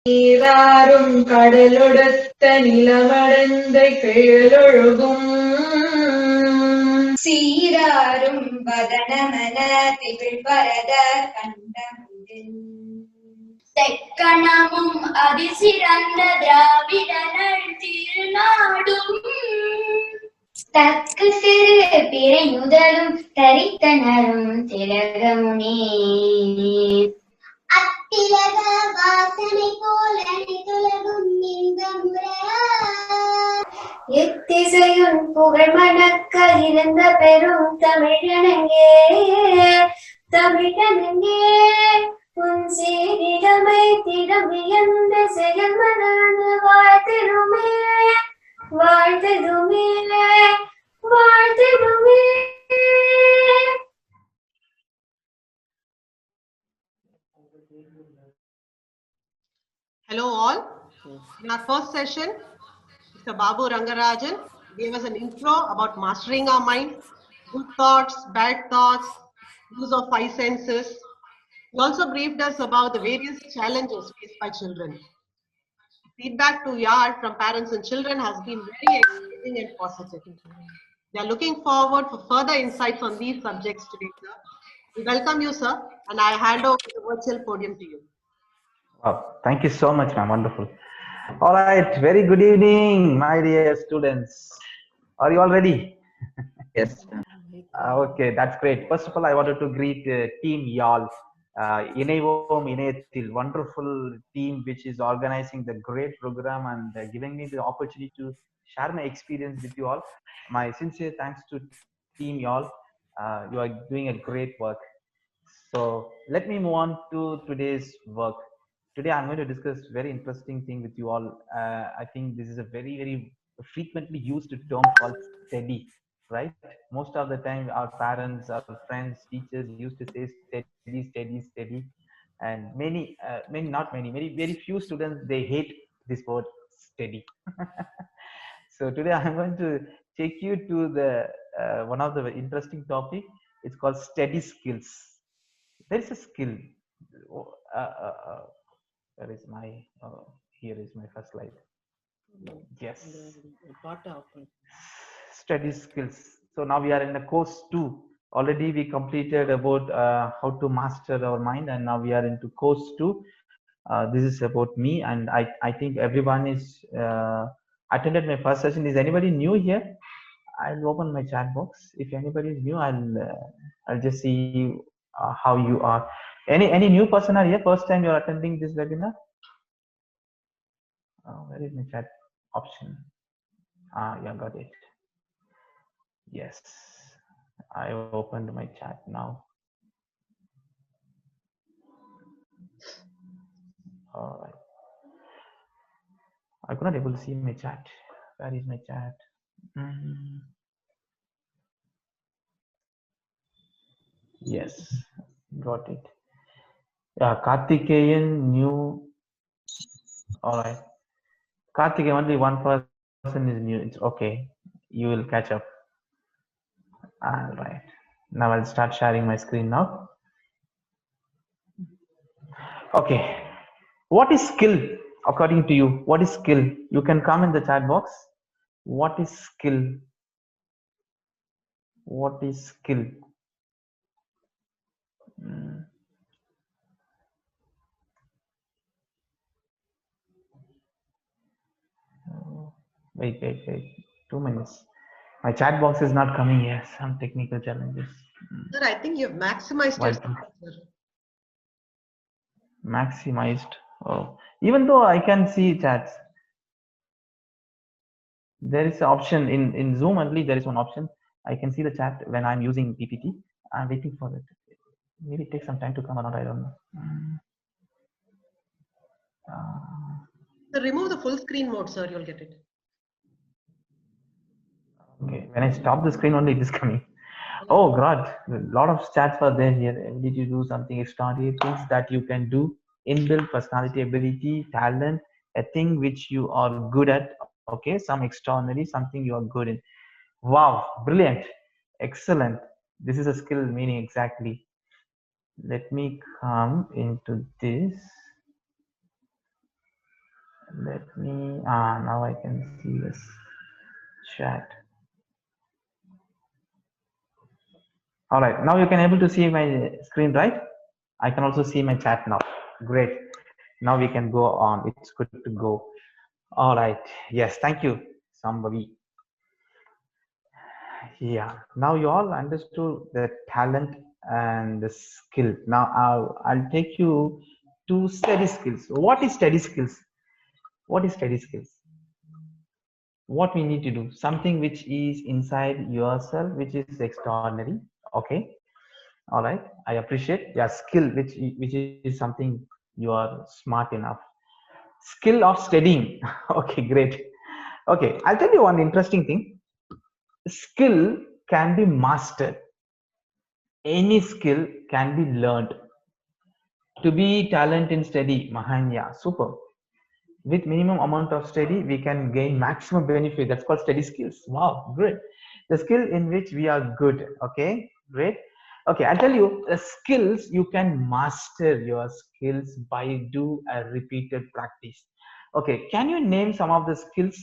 நீராறும் கடலொடுத்த நிலமடந்தை கிழலொழுகும் சீராரும் வதனமன திகழ்வரத கண்டமுதில் தெக்கணமும் அதிசிறந்த திராவிடனள் திருநாடும் தக்கு சிறு பிறை முதலும் தரித்தனரும் திலகமுனே அத்திலக வாசனை போல் அனைத்துலகும் இன்பமுற எத்திசையும் புகழ் மணக்க இருந்த பெரும் தமிழனங்கே தமிழனங்கே உன் சீரிடமை திடமியந்த செயல்மனான வாழ்த்திடுமே வாழ்த்திடுமே வாழ்த்திடுமே. Hello all. In our first session, Mr. Babu Rengarajan gave us an intro about mastering our mind, good thoughts, bad thoughts, use of five senses. He also briefed us about the various challenges faced by children. Feedback to YaaZh from parents and children has been very encouraging and positive. We are looking forward for further insights on these subjects today, sir. We welcome you, sir, and I hand over the virtual podium to you. Wow, thank you so much, ma'am. Wonderful. All right, very good evening, my dear students. Are you all ready? Yes. Okay, that's great. First of all, I wanted to greet Team YaaZh, Inevom Ineyathil, wonderful team which is organizing the great program and giving me the opportunity to share my experience with you all. My sincere thanks to Team YaaZh. You are doing a great work. So let me move on to today's work. Today I'm going to discuss very interesting thing with you all. I think this is a very frequently used term called steady, right? Most of the time our parents, our friends, teachers used to say steady, and very few students, they hate this word steady. So today I'm going to take you to the one of the interesting topic. It's called steady skills. There is a skill. Where is my here is my first slide. Yes, study skills. So now we are in the course 2. Already we completed about how to master our mind, and now we are into course 2. This is about me, and I think everyone is attended my first session. Is anybody new here? I'll open my chat box. If anybody is new, I'll just see how you are. Any new person are here? First time you're attending this webinar? Where is my chat option? Yeah, got it. Yes, I opened my chat now. All right. I could not able to see my chat. Where is my chat? Yes, got it. Yeah, Karthikeyan new. All right. Karthikeyan, only one person is new. It's okay. You will catch up. All right. Now I'll start sharing my screen now. Okay. What is skill according to you? What is skill? You can comment in the chat box. What is skill? What is skill? Wait. 2 minutes. My chat box is not coming here. Some technical challenges. Sir, I think you've maximized your screen, sir. Maximized. Oh, even though I can see chats, there is an option in Zoom only. There is one option. I can see the chat when I'm using PPT. I'm waiting for it. Maybe it takes some time to come or not. I don't know. So remove the full screen mode, sir. You'll get it. Okay. When I stop the screen, only it is coming. Oh God, a lot of chats are there here. Did you do something extraordinary? Things that you can do, inbuilt personality, ability, talent, a thing which you are good at. Okay, some extraordinary, something you are good in. Wow, brilliant, excellent. This is a skill meaning exactly. Let me come into this. Let me now I can see this chat. All right, now you can able to see my screen, right? I can also see my chat now. Great. Now we can go on. It's good to go. All right. Yes, thank you, somebody. Yeah. Now you all understood the talent and the skill. Now I'll take you to study skills. What is study skills? What is study skills? What we need to do? Something which is inside yourself, which is extraordinary. Okay. All right. I appreciate. Yeah, skill, which is something you are smart enough. Skill of studying. Okay, great. Okay, I'll tell you one interesting thing. Skill can be mastered. Any skill can be learned. To be talent in study, Mahanya, super. With minimum amount of study, we can gain maximum benefit. That's called study skills. Wow, great. The skill in which we are good. Okay, great. Okay, I'll tell you the skills you can master your skills by do a repeated practice. Okay, can you name some of the skills?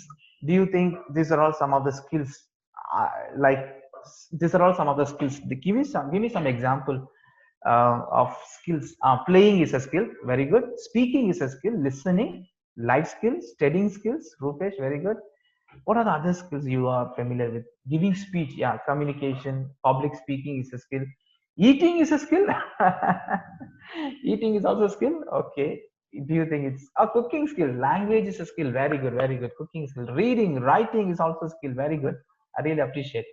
Do you think these are all some of the skills? Like these are all some of the skills. Give me some example of skills. Playing is a skill, very good. Speaking is a skill. Listening, life skills, studying skills. Rupesh, very good. What are the other skills you are familiar with? Giving speech, yeah, communication, public speaking is a skill. Eating is a skill. Eating is also a skill. Okay. Do you think it's a cooking skill? Language is a skill. Very good, very good. Cooking skill. Reading, writing is also a skill. Very good. I really appreciate.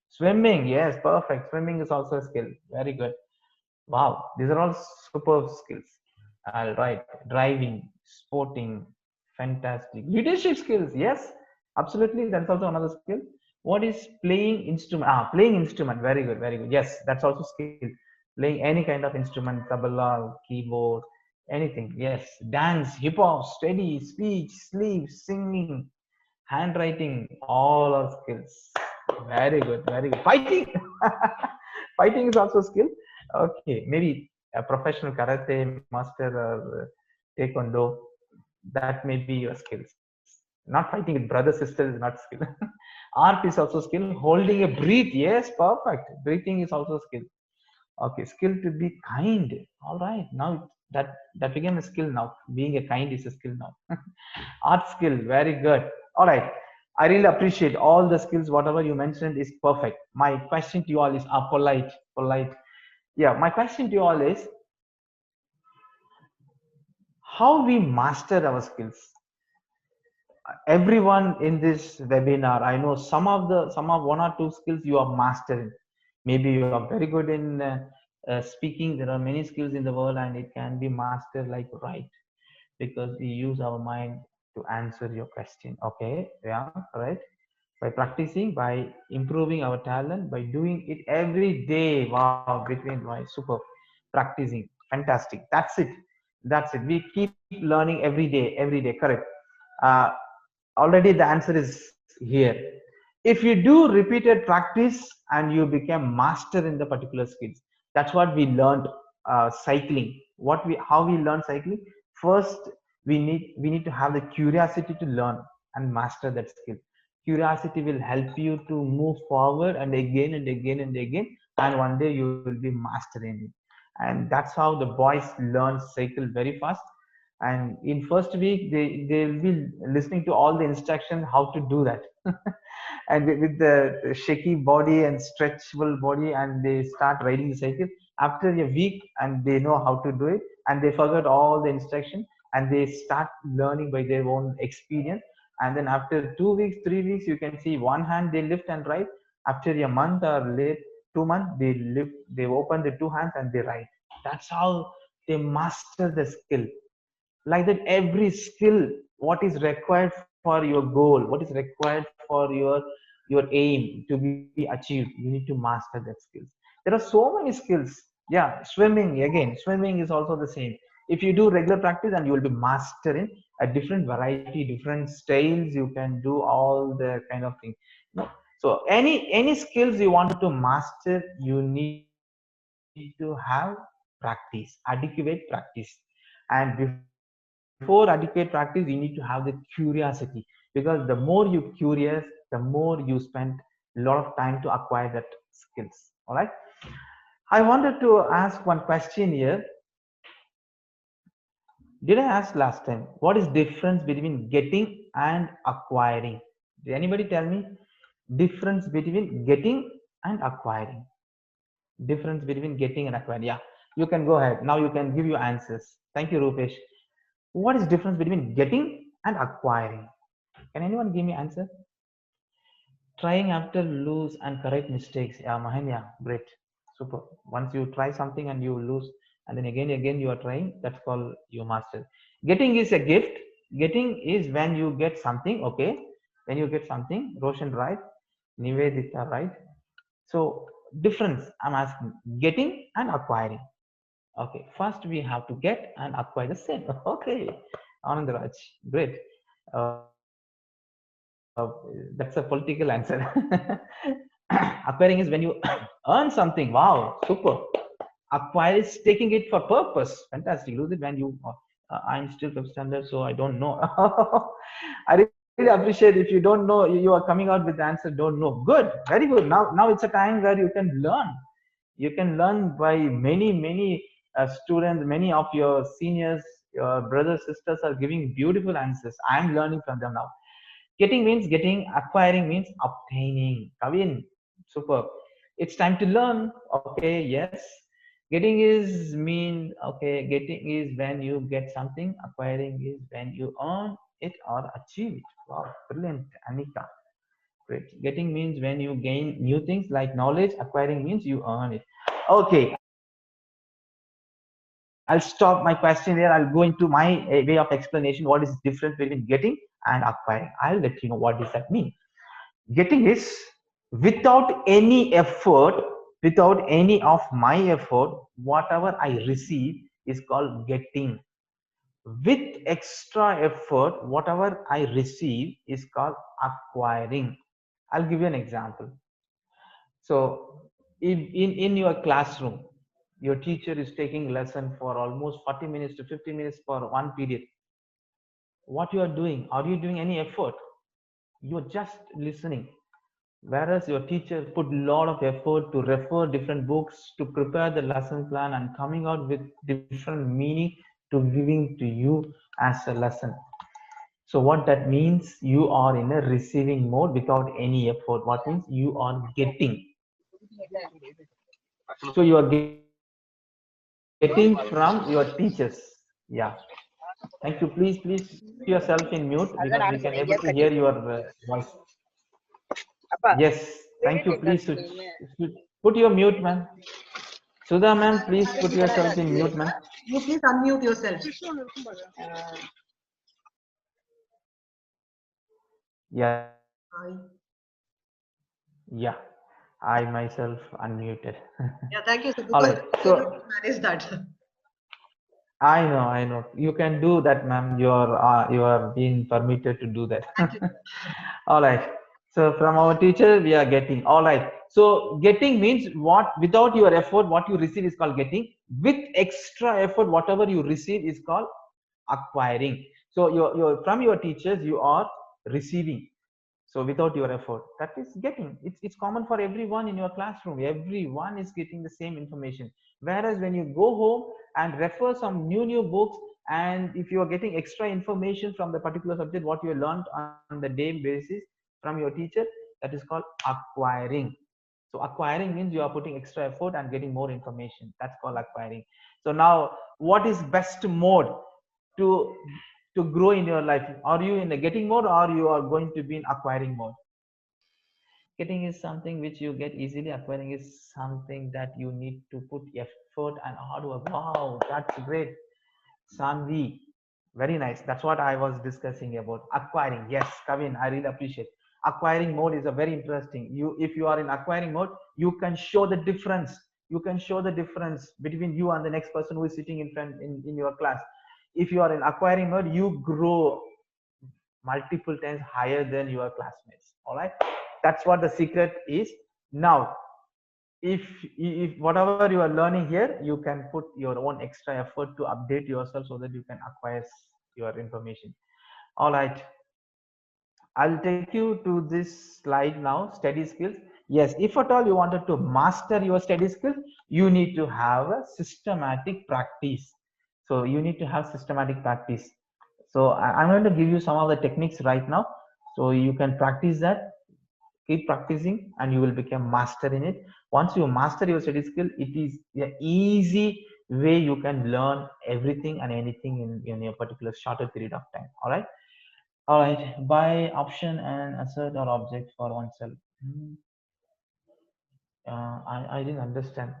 Swimming, yes, perfect. Swimming is also a skill. Very good. Wow, these are all superb skills. All right, driving, sporting, fantastic. Leadership skills, yes, absolutely. That's also another skill. What is playing instrument? Playing instrument. Very good, very good. Yes, that's also skill. Playing any kind of instrument, tabla, keyboard, anything. Yes, dance, hip hop, study, speech, sleep, singing, handwriting, all are skills. Very good, very good. Fighting. Fighting is also a skill. Okay, maybe a professional karate master or taekwondo, that may be your skills. Not fighting with brother sisters is not skill. Art is also skill. Holding a breath, yes, perfect. Breathing is also a skill. Okay, skill to be kind. All right, now that became a skill now. Being a kind is a skill now. Art skill, very good. All right, I really appreciate all the skills. Whatever you mentioned is perfect. My question to you all is polite, polite. Yeah, my question to you all is how we master our skills. Everyone in this webinar, I know some of one or two skills you are mastering. Maybe you are very good in speaking. There are many skills in the world and it can be mastered like right, because we use our mind to answer your question. Okay, yeah, right. By practicing, by improving our talent, by doing it every day. Wow, between my super practicing, fantastic. That's it. We keep learning every day, correct. uh, Already the answer is here. If you do repeated practice and you become master in the particular skills, that's what we learned. Cycling, how we learn cycling. First, we need to have the curiosity to learn and master that skill. Curiosity will help you to move forward and again and again and again, and one day you will be mastering it. And that's how the boys learn cycle very fast. And in first week they'll be listening to all the instruction how to do that. And with the shaky body and stretchable body, and they start riding the cycle after a week, and they know how to do it, and they forget all the instruction, and they start learning by their own experience. And then after 2 weeks, 3 weeks, you can see one hand they lift and ride. After a month or late 2 months, they open the two hands and they ride. That's how they master the skill. Like that, every skill, what is required for your goal, what is required for your aim to be achieved, you need to master that skills. There are so many skills. Yeah, swimming, again, swimming is also the same. If you do regular practice, and you will be mastering a different variety, different styles, you can do all the kind of thing. No. So any skills you want to master, you need to have practice, adequate practice. And before you start before adequate practice, you need to have the curiosity, because the more you curious, the more you spend a lot of time to acquire that skills. All right. I wanted to ask one question here. Did I ask last time? What is difference between getting and acquiring? Did anybody tell me difference between getting and acquiring? Difference between getting and acquiring. Yeah, you can go ahead. Now you can give your answers. Thank you, Rupesh. What is difference between getting and acquiring? Can anyone give me answer? Trying after lose and correct mistakes. Yeah, Mahanya, great, super. Once you try something and you lose, and then again you are trying, that's called you master. Getting is a gift. Getting is when you get something. Okay, when you get something. Roshan, right? Nivedita, right? So difference, I'm asking, getting and acquiring. Okay, first we have to get and acquire the same. Okay, Anandaraj, great. That's a political answer. Acquiring is when you earn something. Wow, super. Acquire is taking it for purpose. Fantastic. Lose it when you. I'm still fifth standard, so I don't know. I really appreciate if you don't know. You are coming out with the answer. Don't know. Good. Very good. Now it's a time where you can learn. You can learn by many students. Many of your seniors, your brothers, sisters are giving beautiful answers. I'm learning from them now. Getting means getting, acquiring means obtaining. Kavin, super. It's time to learn. Okay, yes. Getting is mean, okay, getting is when you get something, acquiring is when you earn it or achieve it. Wow, brilliant, Anika. Great. Getting means when you gain new things like knowledge, acquiring means you earn it. Okay, I'll stop my question there. I'll go into my way of explanation. What is difference between getting and acquiring? I'll let you know what does that mean. Getting is without any effort, without any of my effort, whatever I receive is called getting. With extra effort, whatever I receive is called acquiring. I'll give you an example. So in your classroom, your teacher is taking lesson for almost 40 minutes to 50 minutes for one period. What you are doing? Are you doing any effort? You're just listening. Whereas your teacher put a lot of effort to refer different books, to prepare the lesson plan and coming out with different meaning to giving to you as a lesson. So what that means, you are in a receiving mode without any effort. What means you are getting. So you are getting from your teachers. Yeah. Thank you. Please put yourself in mute because we can able to hear your voice. Yes. Thank you. Please put your mute, man. Sudha, ma'am, please put yourself in mute, ma'am. You please unmute yourself. Yeah. Hi. Yeah. I myself unmuted. Yeah, thank you, sir. All Because right. we So manage that. I know. You can do that, ma'am. You are being permitted to do that. Thank you. All right. So from our teacher, we are getting. All right. So getting means what? Without your effort, what you receive is called getting. With extra effort, whatever you receive is called acquiring. So your from your teachers, you are receiving. So without your effort, that is getting. It's common for everyone in your classroom. Everyone is getting the same information. Whereas when you go home and refer some new books, and if you are getting extra information from the particular subject what you learned on the day basis from your teacher, that is called acquiring. So acquiring means you are putting extra effort and getting more information. That's called acquiring. So now, what is best mode to grow in your life? Are you in a getting mode or you are going to be in acquiring mode? Getting is something which you get easily. Acquiring is something that you need to put effort and hard work. Wow, that's great. Sanvi, very nice. That's what I was discussing about acquiring. Yes, Kavin, I really appreciate. Acquiring mode is a very interesting. If you are in acquiring mode, you can show the difference. You can show the difference between you and the next person who is sitting in front in your class. If you are in acquiring mode, you grow multiple times higher than your classmates. All right, that's what the secret is. Now, if whatever you are learning here, you can put your own extra effort to update yourself so that you can acquire your information. All right, I'll take you to this slide now, study skills. Yes, if at all you wanted to master your study skills, you need to have a systematic practice. So you need to have systematic practice. So I'm going to give you some of the techniques right now. So you can practice that, keep practicing, and you will become master in it. Once you master your study skill, it is an easy way you can learn everything and anything in a particular shorter period of time. All right. All right, by option and assert or object for oneself. I didn't understand.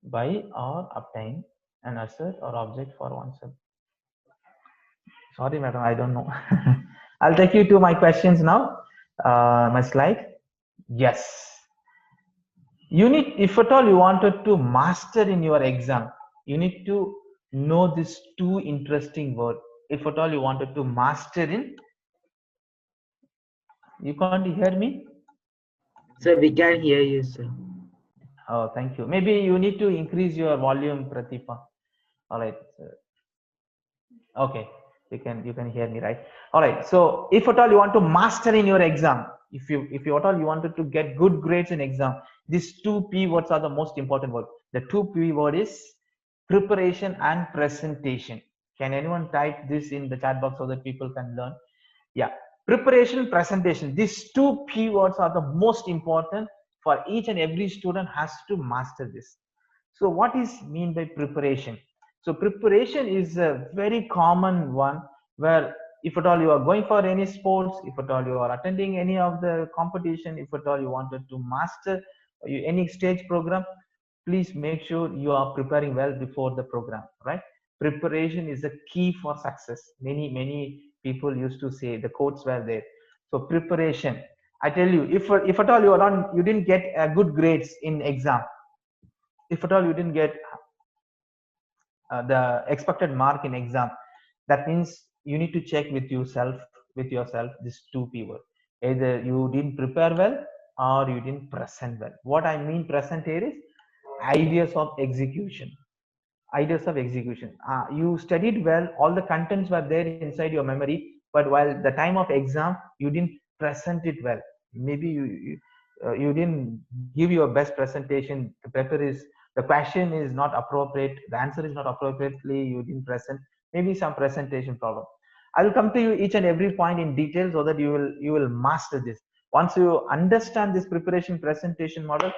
Buy or obtain an assert or object for oneself. Sorry, madam, I don't know. I'll take you to my questions now. My slide. Yes. You need, if at all you wanted to master in your exam, you need to know these two interesting words. If at all you wanted to master in, you can't hear me? Sir, we can hear you, sir. Oh, thank you. Maybe you need to increase your volume, Pratipa. All right. Okay, you can hear me, right? All right. So if at all you want to master in your exam, if you at all you wanted to get good grades in exam, these two P words are the most important word. The two P word is preparation and presentation. Can anyone type this in the chat box so that people can learn? Yeah, preparation, presentation. These two P words are the most important for each and every student has to master this. So what is mean by preparation? So preparation is a very common one where if at all you are going for any sports, if at all you are attending any of the competition, if at all you wanted to master any stage program, please make sure you are preparing well before the program, right? Preparation is the key for success. Many people used to say, the quotes were there. So preparation, I tell you, if at all you didn't get good grades in exam, if at all you didn't get the expected mark in exam, that means you need to check with yourself this two keyword. Either you didn't prepare well or you didn't present well. What I mean present here is ideas of execution. Ideas of execution. You studied well, all the contents were there inside your memory, but while the time of exam you didn't present it well. Maybe you didn't give your best presentation. The paper is, the question is not appropriate, the answer is not appropriately, you didn't present, maybe some presentation problem. I will come to you each and every point in detail so that you will master this. Once you understand this preparation presentation model,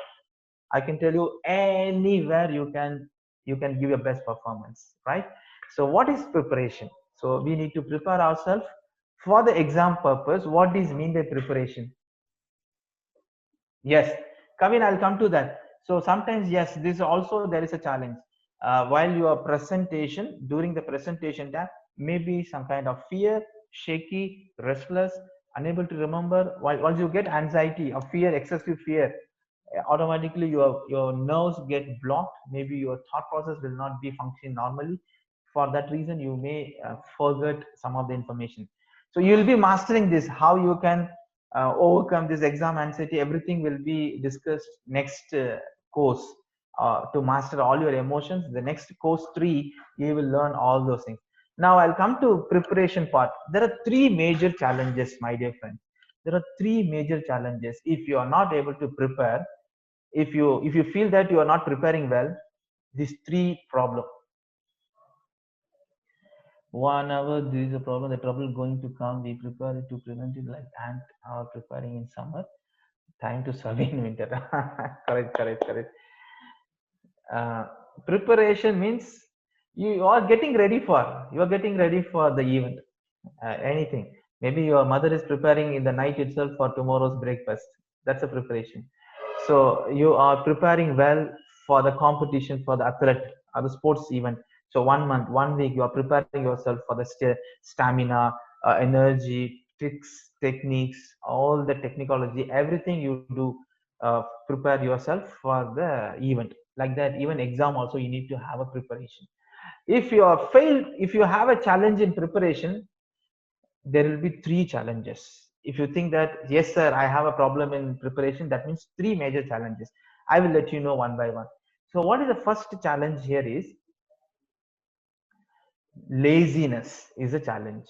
I can tell you anywhere you can give your best performance, right? So what is preparation? So we need to prepare ourselves for the exam purpose. What is mean by preparation? Yes, Kavin, I'll come to that. So sometimes, yes, this also there is a challenge. While your presentation, during the presentation time, maybe some kind of fear, shaky, restless, unable to remember. Once you get anxiety or fear, excessive fear, automatically your nerves get blocked. Maybe your thought process will not be functioning normally. For that reason, you may forget some of the information. So you will be mastering this, how you can overcome this exam anxiety. Everything will be discussed next course. To master all your emotions, the next course 3, you will learn all those things. Now I'll come to preparation part. There are 3 major challenges, my dear friends. There are 3 major challenges if you are not able to prepare. If you feel that you are not preparing well, these 3 problem. Whenever there is a problem, the trouble going to come, we prepare it to prevent it, like ant are preparing in summer, time to survive in winter. Correct. uh, Preparation means you are getting ready for the event. Anything, maybe your mother is preparing in the night itself for tomorrow's breakfast. That's a preparation. So you are preparing well for the competition, for the athlete or the sports event. So 1 month, 1 week, you are preparing yourself for the stamina, energy, tricks, techniques, all the technology, everything you do. Prepare yourself for the event. Like that, even exam also you need to have a preparation. If you are failed, if you have a challenge in preparation, there will be 3 challenges. If you think that yes sir, I have a problem in preparation, that means 3 major challenges. I will let you know one by one. So what is the first challenge here is, laziness is a challenge.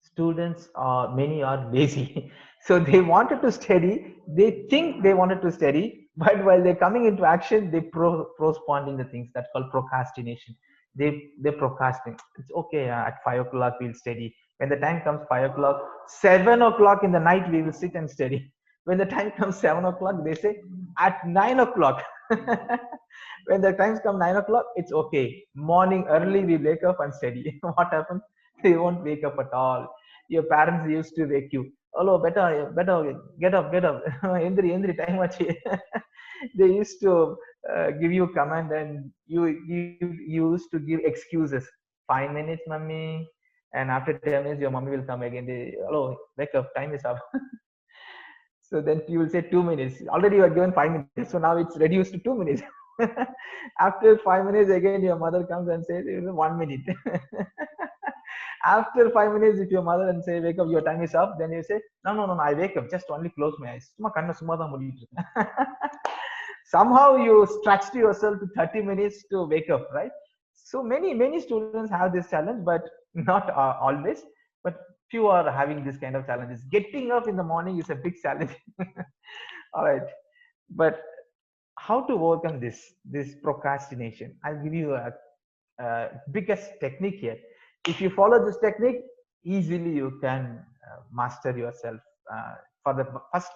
Students are many are lazy, so they wanted to study. They think they wanted to study, but while they're coming into action, they postponing the things. That's called procrastination. They procrastinate. It's okay. At 5 o'clock we'll study. When the time comes 5 o'clock, 7 o'clock in the night we will sit and study. When the time comes 7 o'clock, they say at 9 o'clock. When the times come 9 o'clock, it's okay. Morning early, we wake up and study. What happens? They won't wake up at all. Your parents used to wake you. Hello, better, get up, get up. Endri, time achi. They used to give you command and you used to give excuses. 5 minutes, mummy. And after 10 minutes, your mommy will come again. Hello, wake up, time is up. So then you will say 2 minutes. Already you are given 5 minutes, so now it's reduced to 2 minutes. After 5 minutes, again your mother comes and says 1 minute. After 5 minutes, if your mother and say wake up, your time is up, then you say no, I wake up, just only close my eyes. Somehow you stretched yourself to 30 minutes to wake up, right? So many students have this challenge, but not always. But few are having this kind of challenges. Getting up in the morning is a big challenge. All right, but how to overcome this procrastination? I'll give you a biggest technique here. If you follow this technique, easily you can master yourself for the first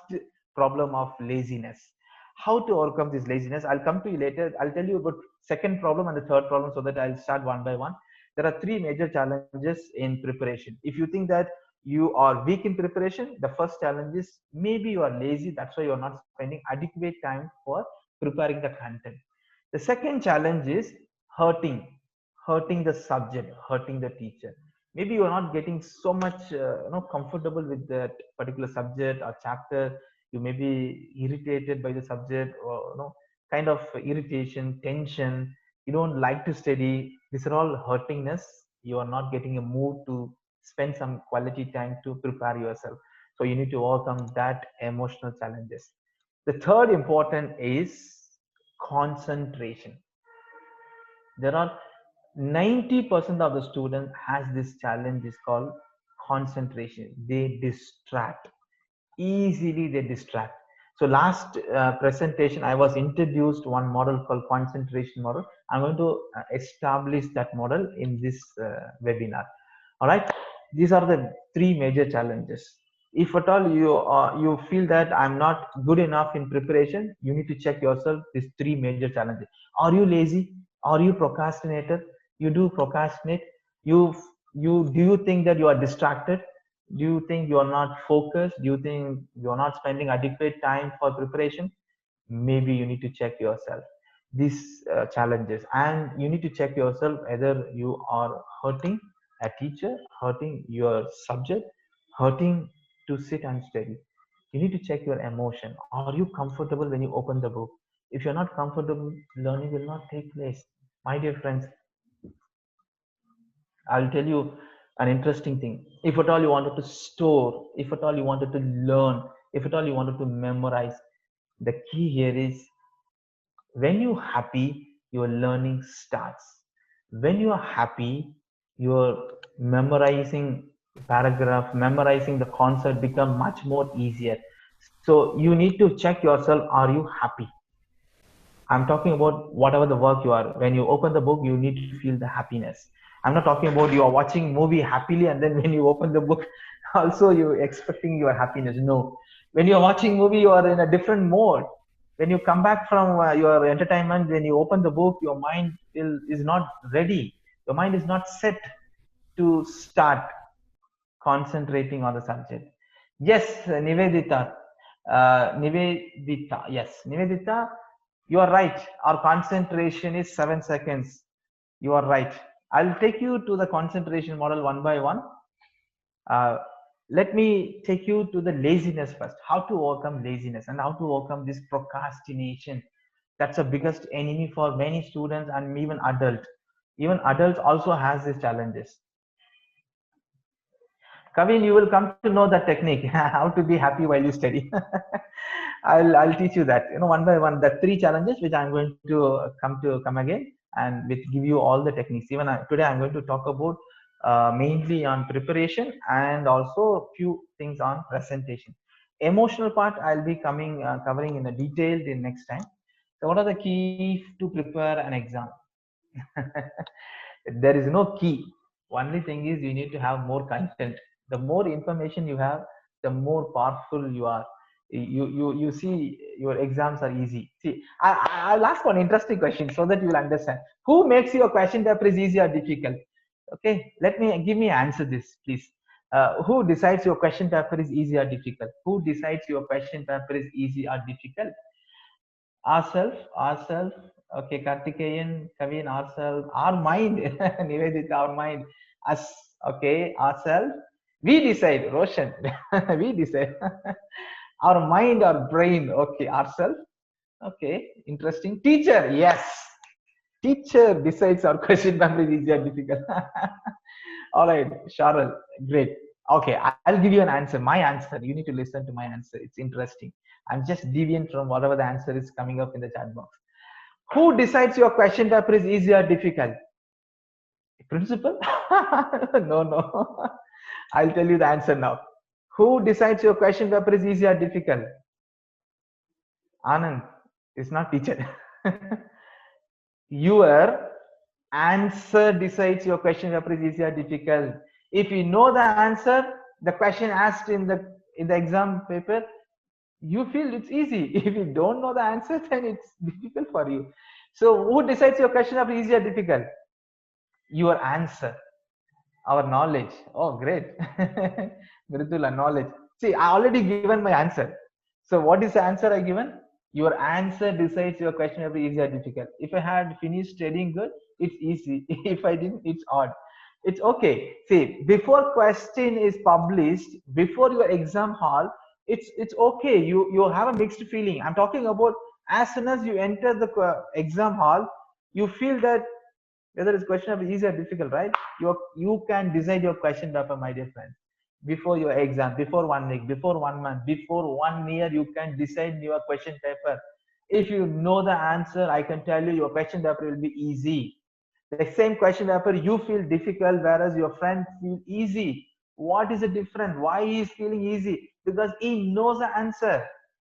problem of laziness. How to overcome this laziness? I'll come to you later. I'll tell you about second problem and the third problem, so that I'll start one by one. There are three major challenges in preparation. If you think that you are weak in preparation, the first challenge is maybe you are lazy, that's why you're not spending adequate time for preparing the content. The second challenge is hurting the subject, hurting the teacher. Maybe you are not getting so much comfortable with that particular subject or chapter. You may be irritated by the subject, or kind of irritation, tension. You don't like to study. These are all hurtingness. You are not getting a mood to spend some quality time to prepare yourself. So you need to overcome that emotional challenges. The third important is concentration. There are 90% of the students has this challenge is called concentration. They distract easily. They distract. So last presentation I was introduced one model called concentration model. I'm going to establish that model in this webinar. All right, these are the three major challenges. If at all you feel that I'm not good enough in preparation, you need to check yourself these three major challenges. Are you lazy? Are you procrastinator? You do procrastinate? Do you think that you are distracted? Do you think you are not focused? Do you think you are not spending adequate time for preparation? Maybe you need to check yourself these challenges, and you need to check yourself whether you are hurting a teacher, hurting your subject, hurting to sit and study. You need to check your emotion. Are you comfortable when you open the book? If you're not comfortable, learning will not take place. My dear friends, I'll tell you an interesting thing. If at all you wanted to store, if at all you wanted to learn, if at all you wanted to memorize, the key here is when you're happy, your learning starts. When you are happy, your memorizing paragraph, memorizing the concept become much more easier. So you need to check yourself, are you happy? I'm talking about whatever the work you are. When you open the book, you need to feel the happiness. I'm not talking about you are watching movie happily and then when you open the book, also you expecting your happiness. No, when you are watching movie, you are in a different mode. When you come back from your entertainment, when you open the book, your mind is not ready. Your mind is not set to start concentrating on the subject. Yes, Nivedita. Nivedita. Yes, Nivedita. You are right. Our concentration is 7 seconds. You are right. I'll take you to the concentration model one by one. Let me take you to the laziness first. How to overcome laziness and how to overcome this procrastination. That's the biggest enemy for many students and even adults. Even adults also has these challenges. Kavin, you will come to know that technique, how to be happy while you study. I'll teach you that, one by one, the three challenges which I'm going to come again and with give you all the techniques. Even today I'm going to talk about mainly on preparation and also few things on presentation. Emotional part I'll be covering in a detailed in next time. So what are the keys to prepare an exam? There is no key. Only thing is you need to have more content. The more information you have, the more powerful you are. You see your exams are easy. See, I'll ask one interesting question so that you will understand. Who makes your question paper is easy or difficult? Okay, give me answer this, please. Who decides your question paper is easy or difficult? Who decides your question paper is easy or difficult? Ourself. Okay, Kartikeyan, Kavin, ourself, our mind, Nivedita, our mind, us. Okay, ourself. We decide, Roshan. We decide. Our mind, our brain. Okay, ourself. Okay, interesting. Teacher, yes. Teacher decides our question paper is easy or difficult. All right, Sharal, great. Okay, I'll give you an answer. My answer. You need to listen to my answer. It's interesting. I'm just deviant from whatever the answer is coming up in the chat box. Who decides your question paper is easy or difficult? Principal? No, no. I'll tell you the answer now. Who decides your question paper is easy or difficult? Anand is not teacher. Your answer decides your question paper is easy or difficult. If you know the answer, the question asked in the exam paper, you feel it's easy. If you don't know the answer, then it's difficult for you. So who decides your question paper is easy or difficult? Your answer. Our knowledge. Oh, great. Mridula, knowledge. See, I already given my answer. So what is the answer I given? Your answer decides your question paper easy or difficult. If I had finished studying good, it's easy. If I didn't, it's odd. It's okay. See, before question is published, before your exam hall, it's okay. You have a mixed feeling. I'm talking about as soon as you enter the exam hall, you feel that whether it's question paper easy or difficult, right? You can decide your question paper, my dear friends. Before your exam, before 1 week, before 1 month, before 1 year, you can decide your question paper. If you know the answer, I can tell you your question paper will be easy. The same question paper you feel difficult, whereas your friend feel easy. What is the difference? Why he is feeling easy? Because he knows the answer.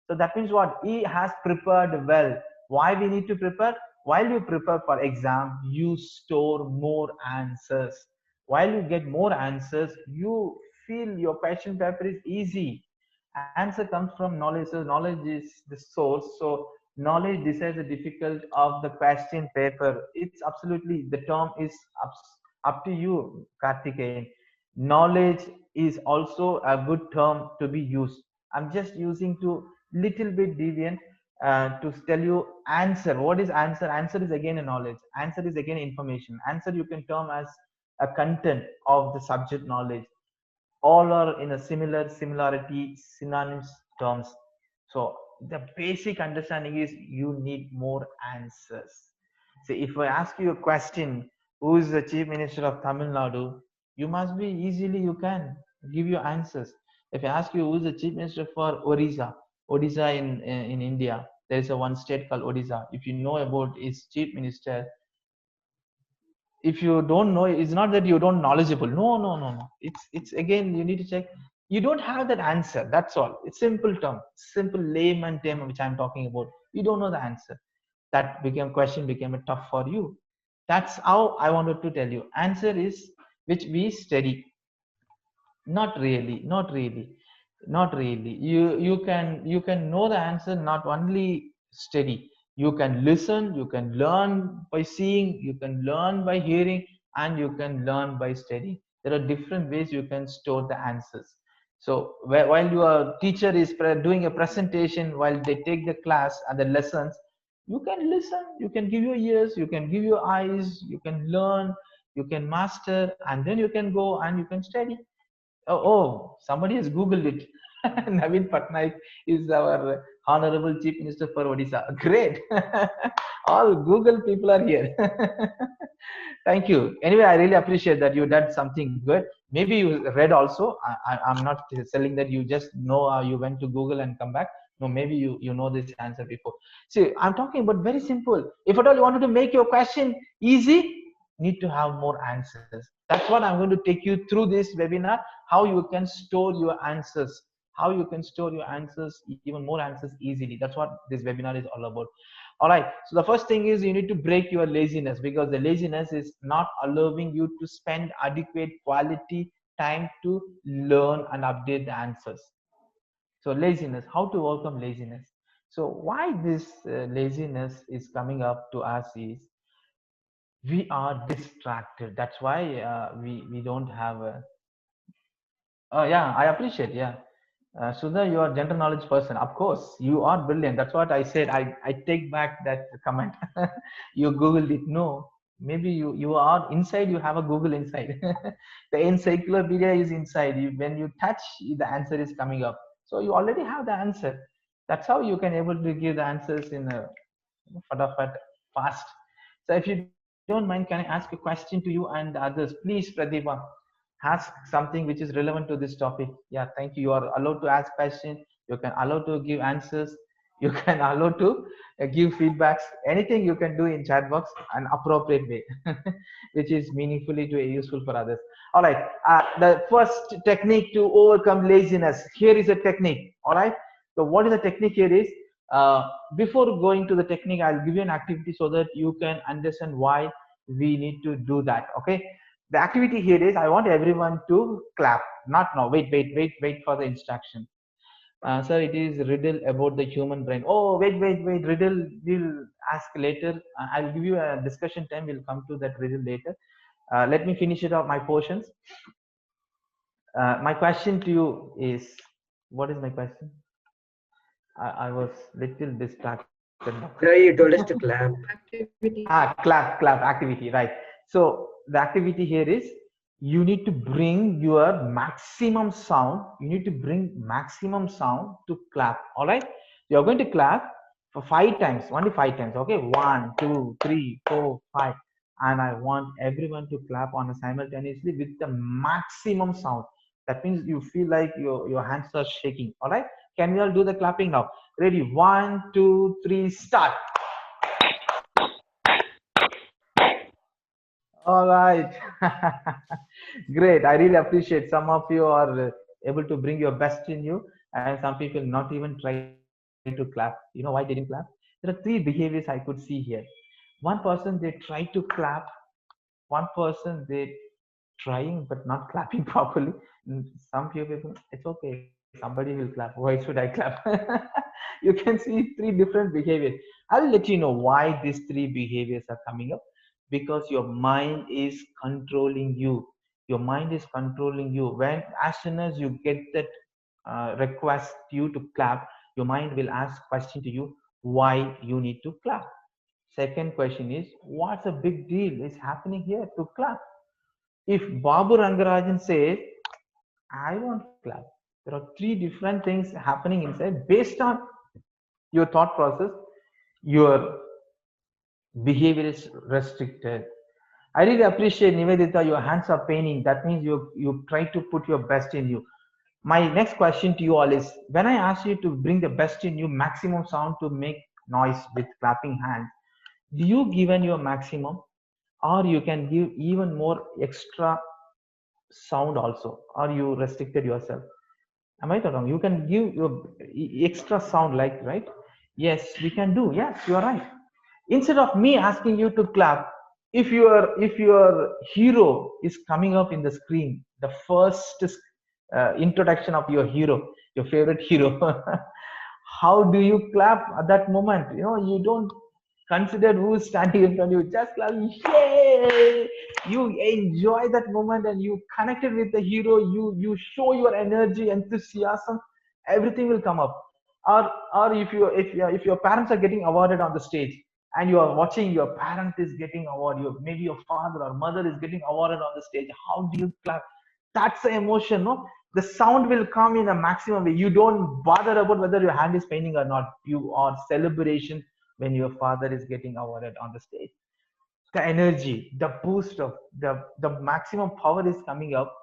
So that means what? He has prepared well. Why we need to prepare? While you prepare for exam, you store more answers. While you get more answers, you feel your question paper is easy. Answer comes from knowledge. So knowledge is the source. So knowledge decides the difficult of the question paper. It's absolutely, the term is up to you, Kartikeyan. Knowledge is also a good term to be used. I'm just using to little bit deviant to tell you answer. What is answer? Answer is again a knowledge. Answer is again information. Answer you can term as a content of the subject knowledge. All are in a similarity, synonyms terms. So the basic understanding is you need more answers. So if I ask you a question, who is the chief minister of Tamil Nadu, you must be easily, you can give your answers. If I ask you who is the chief minister for Odisha in India, there is a one state called Odisha. If you know about its chief minister, if you don't know, it's not that you don't knowledgeable. No. It's again, you need to check. You don't have that answer. That's all. It's simple term, simple layman term which I'm talking about. You don't know the answer. That became question became a tough for you. That's how I wanted to tell you. Answer is which we study. Not really. You can know the answer, not only study. You can listen, you can learn by seeing, you can learn by hearing, and you can learn by studying. There are different ways you can store the answers. So while your teacher is doing a presentation, while they take the class and the lessons, you can listen, you can give your ears, you can give your eyes, you can learn, you can master, and then you can go and you can study. Oh, somebody has Googled it. Naveen Patnaik is our honorable chief minister for Odisha. Great. All Google people are here. Thank you. Anyway, I really appreciate that you did something good. Maybe you read also. I'm not selling that you just know you went to Google and come back. No, maybe you know this answer before. See, I'm talking about very simple. If at all you wanted to make your question easy, need to have more answers. That's what I'm going to take you through this webinar, how you can store your answers, how you can store your answers, even more answers easily. That's what this webinar is all about. All right. So the first thing is you need to break your laziness, because the laziness is not allowing you to spend adequate quality time to learn and update the answers. So laziness, how to overcome laziness. So why this laziness is coming up to us is we are distracted. That's why we don't have a. Oh yeah, I appreciate. Yeah, Sudha, you are general knowledge person. Of course, you are brilliant. That's what I said. I take back that comment. You googled it. No, maybe you are inside. You have a Google inside. The encyclopedia is inside. You, when you touch, the answer is coming up. So you already have the answer. That's how you can able to give the answers in a fatafat fast. So if you don't mind, can I ask a question to you and others? Please, Pratibha, ask something which is relevant to this topic. Yeah, thank you. You are allowed to ask questions. You can allow to give answers. You can allow to give feedbacks. Anything you can do in chat box an appropriate way, which is meaningfully to useful for others. All right. The first technique to overcome laziness. Here is a technique. All right. So what is the technique here is, uh, before going to the technique, I'll give you an activity so that you can understand why we need to do that. Okay. The activity here is I want everyone to clap. Not now. Wait for the instruction. Sir, it is riddle about the human brain. Oh, wait. Riddle we'll ask later. I'll give you a discussion time. We'll come to that riddle later. Let me finish it up my portions. My question to you is, what is my question? I was little distracted now. Sir, you told us to clap. Clap activity, right? So the activity here is you need to bring your maximum sound. You need to bring maximum sound to clap. All right. You're going to clap for 5 times, only 5 times. Okay. 1, 2, 3, 4, 5. And I want everyone to clap on a simultaneously with the maximum sound. That means you feel like your hands are shaking. All right. Can we all do the clapping now? Ready? 1, 2, 3, start. All right. Great. I really appreciate some of you are able to bring your best in you, and some people not even try to clap. You know why they didn't clap? There are three behaviors I could see here. One person they try to clap, one person they trying but not clapping properly. Some people, it's okay, somebody will clap. Why should I clap? You can see three different behaviors. I'll let you know why these three behaviors are coming up. Because your mind is controlling you. Your mind is controlling you. When as soon as you get that request you to clap, your mind will ask question to you why you need to clap. Second question is, what's a big deal is happening here to clap? If Babu Rengarajan says, I won't clap, there are three different things happening inside based on your thought process. Your behavior is restricted. I really appreciate Nivedita, your hands are paining. That means you try to put your best in you. My next question to you all is, when I ask you to bring the best in you, maximum sound to make noise with clapping hands, do you given your maximum, or you can give even more extra sound also, or you restricted yourself? Am I wrong? You can give your extra sound, like, right? Yes, we can do. Yes, you are right. Instead of me asking you to clap, if your hero is coming up in the screen, the first introduction of your hero, your favorite hero, how do you clap at that moment? You know, you don't consider who's standing in front of you. Just clap, yay! You enjoy that moment and you connected with the hero. You show your energy, enthusiasm. Everything will come up. Or if your parents are getting awarded on the stage, and you are watching your parent is getting award, maybe your father or mother is getting awarded on the stage, how do you clap? That's the emotion, no? The sound will come in a maximum way. You don't bother about whether your hand is paining or not. You are celebration when your father is getting awarded on the stage. The energy, the boost of the maximum power is coming up.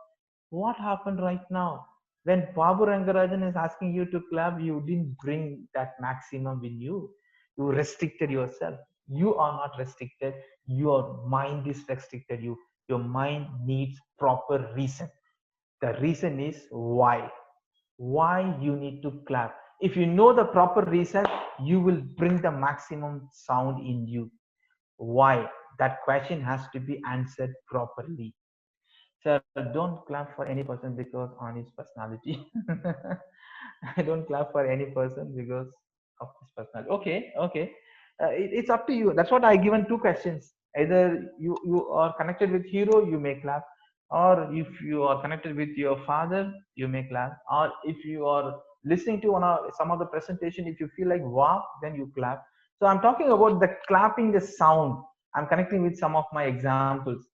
What happened right now? When Babu Rengarajan is asking you to clap, you didn't bring that maximum in you. You restricted yourself. You are not restricted. Your mind is restricted you. Your mind needs proper reason. The reason is why. Why you need to clap. If you know the proper reason, you will bring the maximum sound in you. Why? That question has to be answered properly. Sir, don't clap for any person because on his personality. I don't clap for any person because of his personality. Okay, okay. It's up to you. That's what I given two questions. Either you are connected with hero, you may clap, or if you are connected with your father, you may clap, or if you are listening to some of the presentation, if you feel like wow, then you clap. So I'm talking about the clapping, the sound. I'm connecting with some of my examples.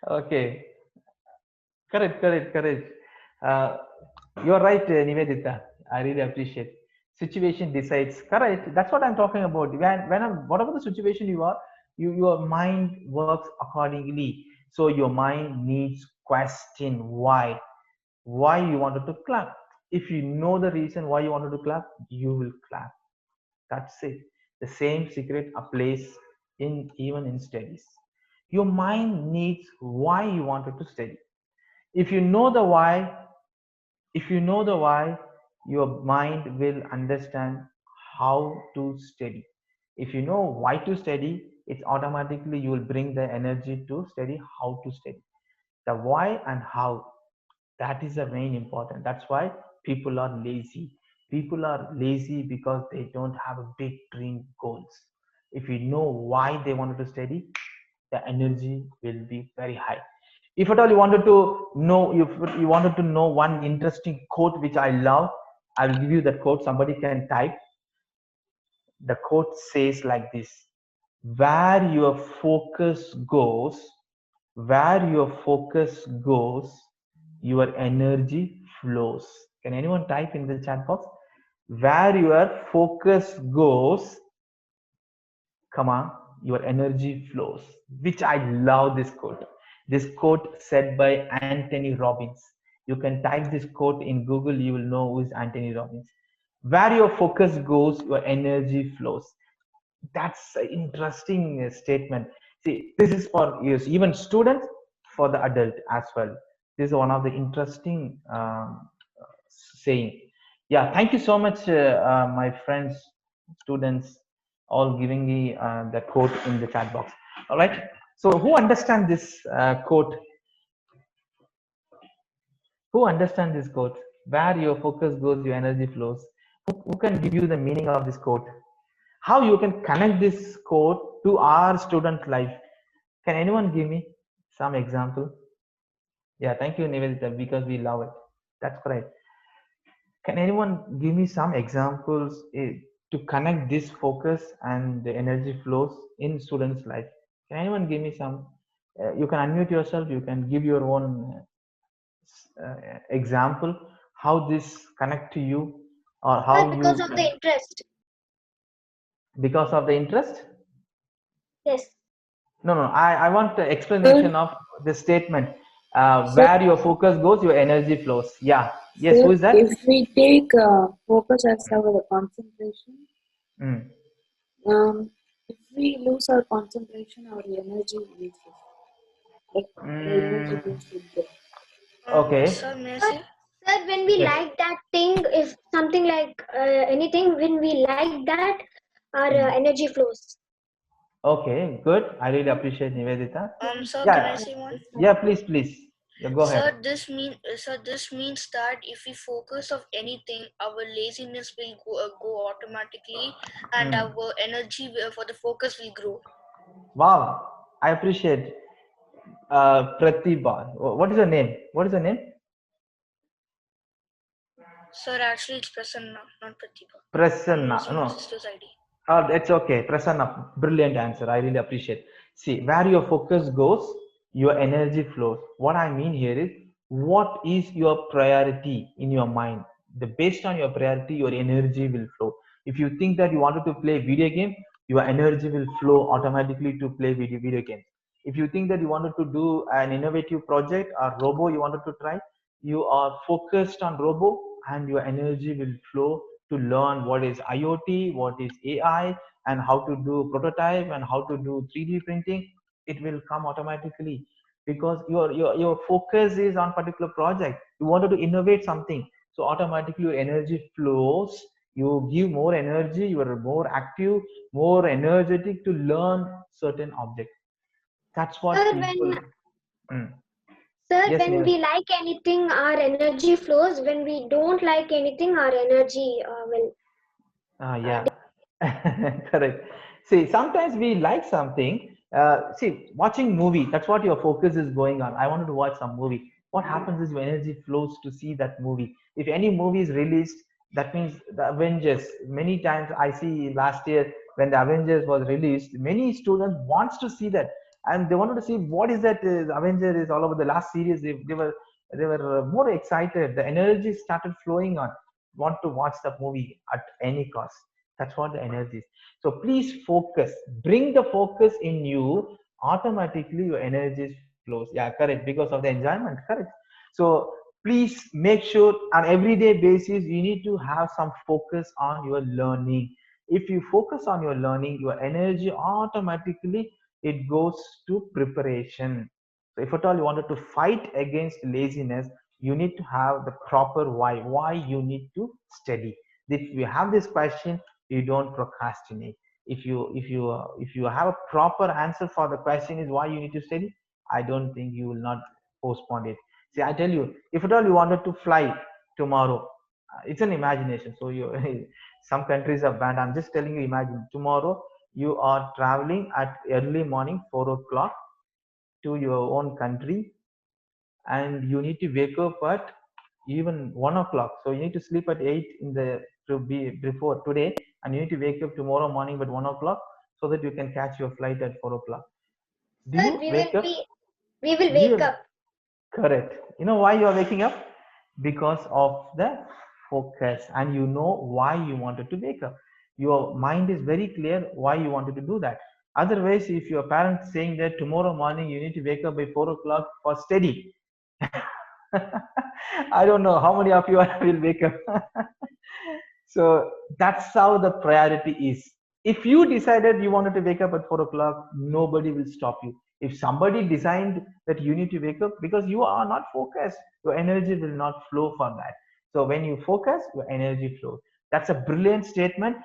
Okay, correct. Uh, you're right, Nivedita. I really appreciate. Situation decides. Correct. That's what I'm talking about. Whatever the situation you are, your mind works accordingly. So your mind needs question why you wanted to clap. If you know the reason why you wanted to clap, you will clap. That's it. The same secret applies in even in studies. Your mind needs why you wanted to study. If you know the why, if you know the why, your mind will understand how to study. If you know why to study, it's automatically you will bring the energy to study how to study. The why and how, that is the main important. That's why people are lazy. People are lazy because they don't have a big dream goals. If you know why they wanted to study, the energy will be very high. If at all you wanted to know, if you wanted to know one interesting quote which I love, I will give you that quote. Somebody can type. The quote says like this: where your focus goes, where your focus goes, your energy flows. Can anyone type in the chat box? Where your focus goes, come on, your energy flows. Which I love this quote. This quote said by Anthony Robbins. You can type this quote in Google, you will know who is Anthony Robbins. Where your focus goes, your energy flows. That's an interesting statement. See, this is for yes, even students, for the adult as well. This is one of the interesting saying. Yeah, thank you so much, my friends, students, all giving me the quote in the chat box. All right. So, who understand this quote? Who understand this quote? Where your focus goes, your energy flows. Who can give you the meaning of this quote? How you can connect this quote to our student life? Can anyone give me some example? Yeah, thank you, Nivedita, because we love it. That's correct. Can anyone give me some examples to connect this focus and the energy flows in students' life? Can anyone give me some? You can unmute yourself. You can give your own example how this connect to you or how But because you of the interest. because of the interest. Yes. No, I want the explanation of the statement. So, Where your focus goes, your energy flows. Yeah. Yes, so who is that? if we take focus as our concentration, Mm. if we lose our concentration, our energy loses. Like the energy Mm. goes with them. Okay. Sir, may I say? Sir, when we Yes. like that thing, if something like anything, when we like that, our energy flows. Okay, good. I really appreciate Nivedita. Sir, can I Yeah. say one? Yeah, please. Yeah, go ahead. Sir, this means that if we focus of anything, our laziness will go automatically, and Mm. our energy for the focus will grow. Wow. I appreciate Pratibha. What is your name? What is your name? Sir, actually, it's Prasanna, not Pratibha. I'm Prasanna. using my No. sister's ID. It's okay. Prasanna, brilliant answer. I really appreciate. See, where your focus goes, your energy flows. What I mean here is, what is your priority in your mind? Based on your priority, your energy will flow. If you think that you wanted to play video game, your energy will flow automatically to play video games. If you think that you wanted to do an innovative project or robo you wanted to try, you are focused on robo and your energy will flow to learn what is IoT, what is AI, and how to do prototype and how to do 3D printing, it will come automatically, because your focus is on particular project. You wanted to innovate something, so automatically your energy flows. You give more energy, you are more active, more energetic to learn certain object. That's what Sir, people. Mm. Yes, when Neil. we like anything, our energy flows. When we don't like anything, our energy will. Yeah, correct. See, sometimes we like something. See, watching movie, that's what your focus is going on. I wanted to watch some movie. What happens is your energy flows to see that movie. If any movie is released, that means the Avengers. Many times I see last year when the Avengers was released, many students wants to see that, and they wanted to see what is that Avenger is all over the last series. They were more excited. The energy started flowing on, want to watch the movie at any cost. That's what the energy is. So please focus, bring the focus in you, automatically your energy flows. Yeah, correct, because of the enjoyment, correct. So please make sure on everyday basis you need to have some focus on your learning. If you focus on your learning, your energy automatically it goes to preparation. So if at all you wanted to fight against laziness, you need to have the proper why you need to study. If you have this question, you don't procrastinate. If you have a proper answer for the question is why you need to study, I don't think you will not postpone it. See, I tell you, if at all you wanted to fly tomorrow, it's an imagination, so you some countries are banned. I'm just telling you, imagine tomorrow you are traveling at early morning 4 o'clock to your own country, and you need to wake up at even 1 o'clock. So you need to sleep at 8 in the to be before today, and you need to wake up tomorrow morning at 1 o'clock so that you can catch your flight at 4 o'clock. Do Sir, you wake up? we will You wake will. up. Correct. You know why you are waking up? Because of the focus, and you know why you wanted to wake up. Your mind is very clear why you wanted to do that. Otherwise, if your parents saying that tomorrow morning you need to wake up by 4 o'clock for study, I don't know how many of you will wake up. So that's how the priority is. If you decided you wanted to wake up at 4 o'clock, nobody will stop you. If somebody designed that you need to wake up, because you are not focused, your energy will not flow for that. So when you focus, your energy flows. That's a brilliant statement.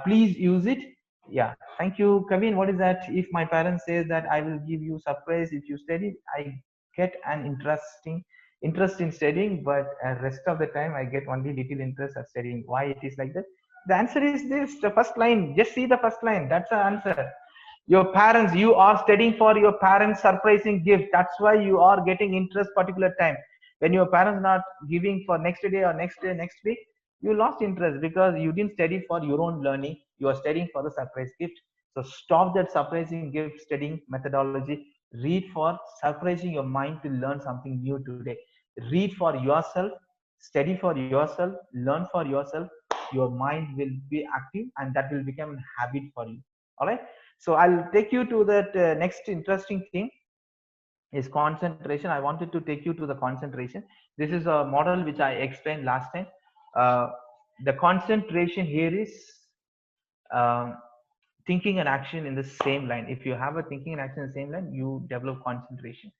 Please use it. Yeah, thank you, Kavin. What is that? If my parents says that I will give you surprise if you study, I get an interest in studying, but rest of the time I get only little interest at studying. Why it is like that? The answer is this: the first line. Just see the first line. That's the answer. Your parents, you are studying for your parents' surprising gift. That's why you are getting interest particular time. When your parents not giving for next day or next day, next week, you lost interest because you didn't study for your own learning. You are studying for the surprise gift. So stop that surprising gift studying methodology. Read for surprising your mind to learn something new today. Read for yourself, study for yourself, learn for yourself. Your mind will be active, and that will become a habit for you. All right. So I'll take you to that next interesting thing is concentration. I wanted to take you to the concentration. This is a model which I explained last time. Uh, the concentration here is um, thinking and action in the same line. If you have a thinking and action in the same line, you develop concentration.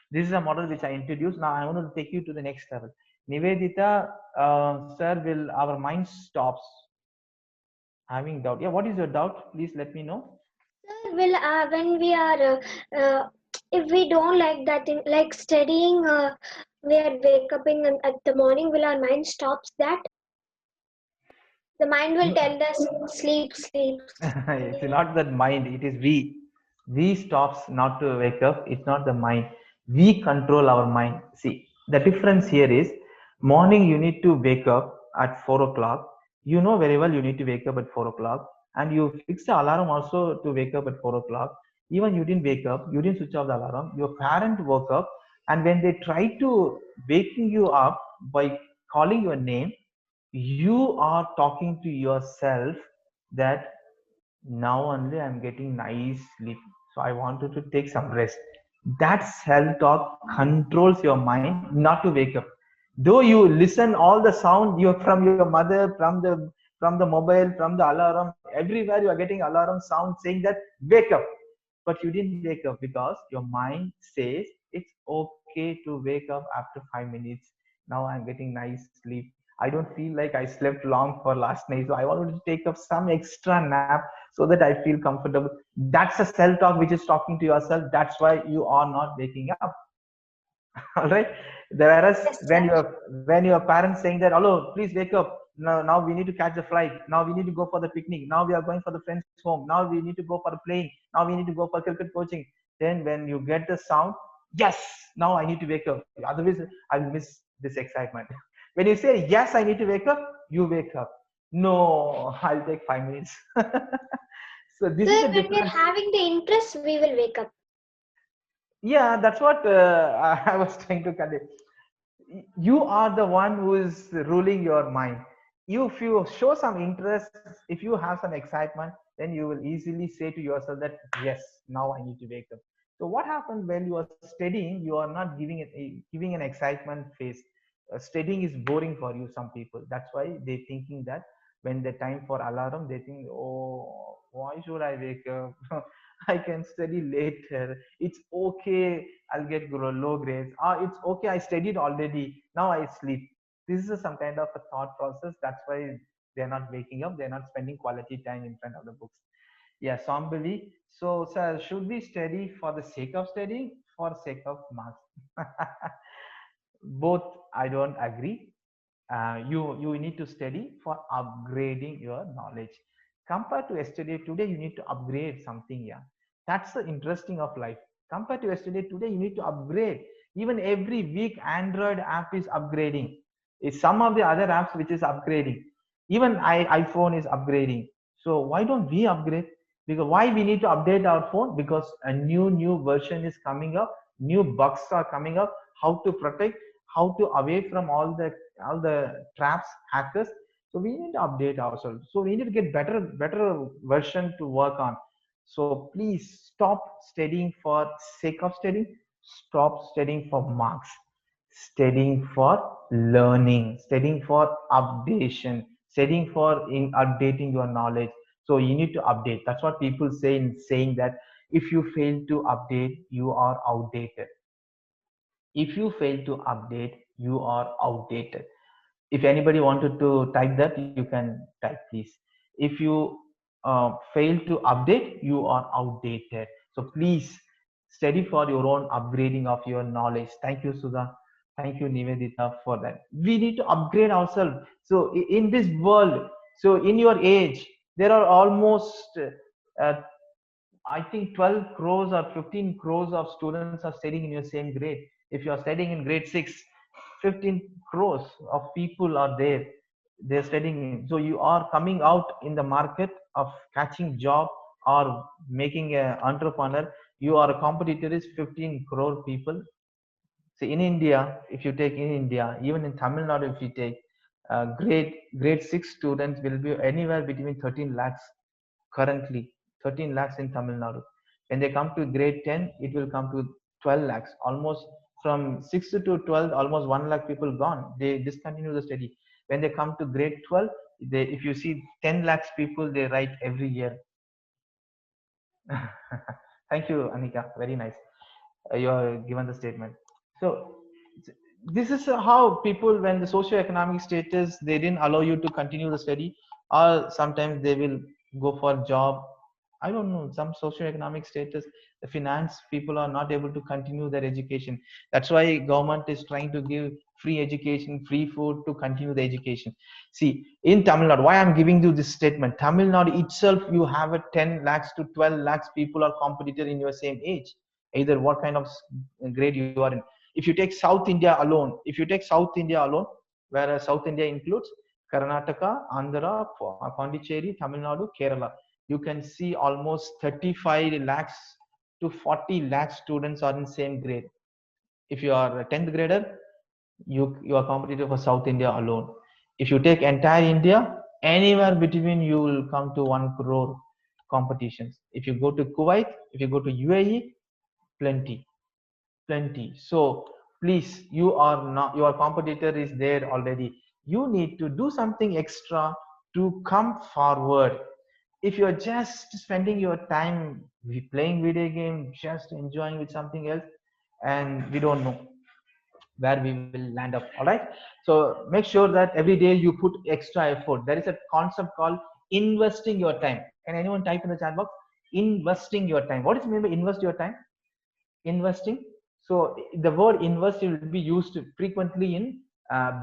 This is a model which I introduced. Now I want to take you to the next level. Nivedita, sir, will our mind stops having doubt? Yeah, what is your doubt? Please let me know. Sir, will when we are if we don't like that thing, like studying, we are wake up at the morning. Will our mind stops that? The mind will tell us sleep, sleep. It's not that mind, it is we. We stops not to wake up. It's not the mind. We control our mind. See, the difference here is morning you need to wake up at 4 o'clock. You know very well you need to wake up at 4 o'clock, and you fix the alarm also to wake up at 4 o'clock. Even you didn't wake up, you didn't switch off the alarm. Your parent woke up, and when they try to waking you up by calling your name, you are talking to yourself that now only I'm getting nice sleep, so I wanted to take some rest. That self talk controls your mind not to wake up. Though you listen all the sound you from your mother, from the mobile, from the alarm, everywhere you are getting alarm sound saying that wake up. But you didn't wake up because your mind says it's okay to wake up after 5 minutes. Now I'm getting nice sleep. I don't feel like I slept long for last night, so I wanted to take up some extra nap so that I feel comfortable. That's a self talk which is talking to yourself. That's why you are not waking up. All right. Whereas Yes, when right. your parents saying that, hello, please wake up. Now we need to catch the flight. Now we need to go for the picnic. Now we are going for the friend's home. Now we need to go for playing. Now we need to go for cricket coaching. Then when you get the sound, yes, now I need to wake up. Otherwise, I'll miss this excitement. When you say yes, I need to wake up, you wake up. No, I'll take 5 minutes. So this is So the when we're difference. having the interest, we will wake up. Yeah, that's what I was trying to convey. You are the one who is ruling your mind. If you show some interest, if you have some excitement, then you will easily say to yourself that yes, now I need to wake up. So what happens when you are studying, you are not giving an excitement face. Studying is boring for you, some people. That's why they thinking that when the time for alarm, they think, oh, why should I wake up? I can study later. It's okay, I'll get low grades. It's okay, I studied already. Now I sleep. This is some kind of a thought process. That's why they're not waking up. They're not spending quality time in front of the books. Yeah, Sambhavi. So, sir, should we study for the sake of studying, for sake of marks? Both, I don't agree. You need to study for upgrading your knowledge. Compared to yesterday, today you need to upgrade something. Yeah, that's the interesting of life. Compared to yesterday, today you need to upgrade. Even every week, Android app is upgrading. It's some of the other apps which is upgrading. Even iPhone is upgrading. So why don't we upgrade? Because why we need to update our phone? Because a new version is coming up. New bugs are coming up. How to protect? How to away from all the traps, hackers. So we need to update ourselves. So we need to get better version to work on. So please stop studying for sake of studying. Stop studying for marks. Studying for learning. Studying for updation. Studying for updating your knowledge. So you need to update. That's what people say in saying that if you fail to update, you are outdated. If you fail to update, you are outdated. If anybody wanted to type that, you can type, please. If you fail to update, you are outdated. So please study for your own upgrading of your knowledge. Thank you, Sudha. Thank you, Nivedita, for that. We need to upgrade ourselves. So in this world, so in your age, there are almost uh, I think 12 crores or 15 crores of students are studying in your same grade. If you are studying in grade 6, 15 crores of people are there. They're studying. So you are coming out in the market of catching job or making an entrepreneur. You are a competitor is 15 crore people. So in India, if you take in India, even in Tamil Nadu, if you take grade 6 students will be anywhere between 13 lakhs currently, 13 lakhs in Tamil Nadu. When they come to grade 10, it will come to 12 lakhs. Almost from 6 to 12, almost 1 lakh people gone. They discontinue the study. When they come to grade 12, if you see 10 lakhs people, they write every year. Thank you, Anika. Very nice. You are given the statement. So this is how people, when the socio-economic status, they didn't allow you to continue the study, or sometimes they will go for job. I don't know, some socio-economic status, the finance people are not able to continue their education. That's why government is trying to give free education, free food to continue the education. See, in Tamil Nadu, why I'm giving you this statement, Tamil Nadu itself, you have a 10 lakhs to 12 lakhs people are competitor in your same age, either what kind of grade you are in. If you take South India alone, where South India includes Karnataka, Andhra, Pondicherry, Tamil Nadu, Kerala, you can see almost 35 lakhs to 40 lakhs students are in same grade. If you are a 10th grader, you are competitive for South India alone. If you take entire India, anywhere between you will come to 1 crore competitions. If you go to Kuwait, if you go to UAE, plenty. So please, you are not, your competitor is there already. You need to do something extra to come forward. If you're just spending your time playing video game, just enjoying with something else, and we don't know where we will land up. All right, so make sure that every day you put extra effort. There is a concept called investing your time. Can anyone type in the chat box? Investing your time. What is mean by invest your time? Investing. So the word invest will be used frequently in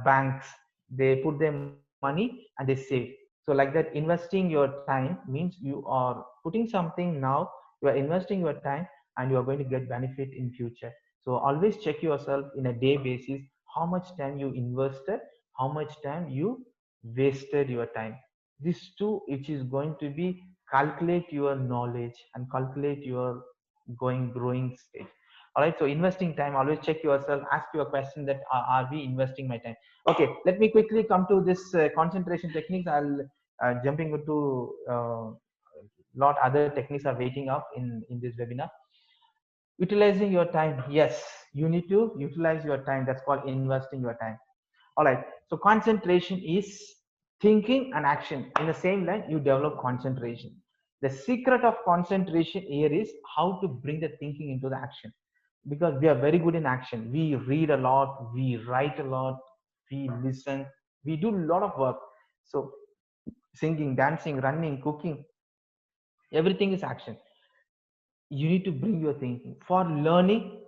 banks. They put their money and they save. So like that, investing your time means you are putting something now, you are investing your time, and you are going to get benefit in future. So always check yourself in a day basis, how much time you invested, how much time you wasted your time. This too, which is going to be calculate your knowledge and calculate your growing stage. All right, so investing time, always check yourself, ask your question that are we investing my time. Okay, let me quickly come to this concentration techniques. I'll jumping into lot other techniques are waiting up in this webinar. Utilizing your time, yes, you need to utilize your time. That's called investing your time. All right, so concentration is thinking and action in the same line. You develop concentration. The secret of concentration here is how to bring the thinking into the action, because we are very good in action. We read a lot, we write a lot, we listen, we do a lot of work. So singing, dancing, running, cooking, everything is action. You need to bring your thinking. For learning,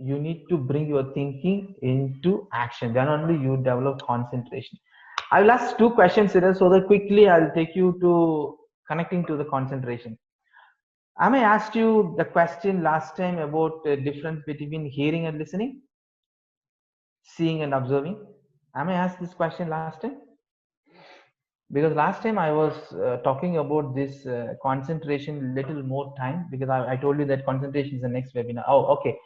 you need to bring your thinking into action. Then only you develop concentration. I will ask two questions here so that quickly I'll take you to connecting to the concentration. Am I asked you the question last time about the difference between hearing and listening, seeing and observing? Am I asked this question last time? Because last time I was talking about this concentration little more time, because I told you that concentration is the next webinar. Oh, okay.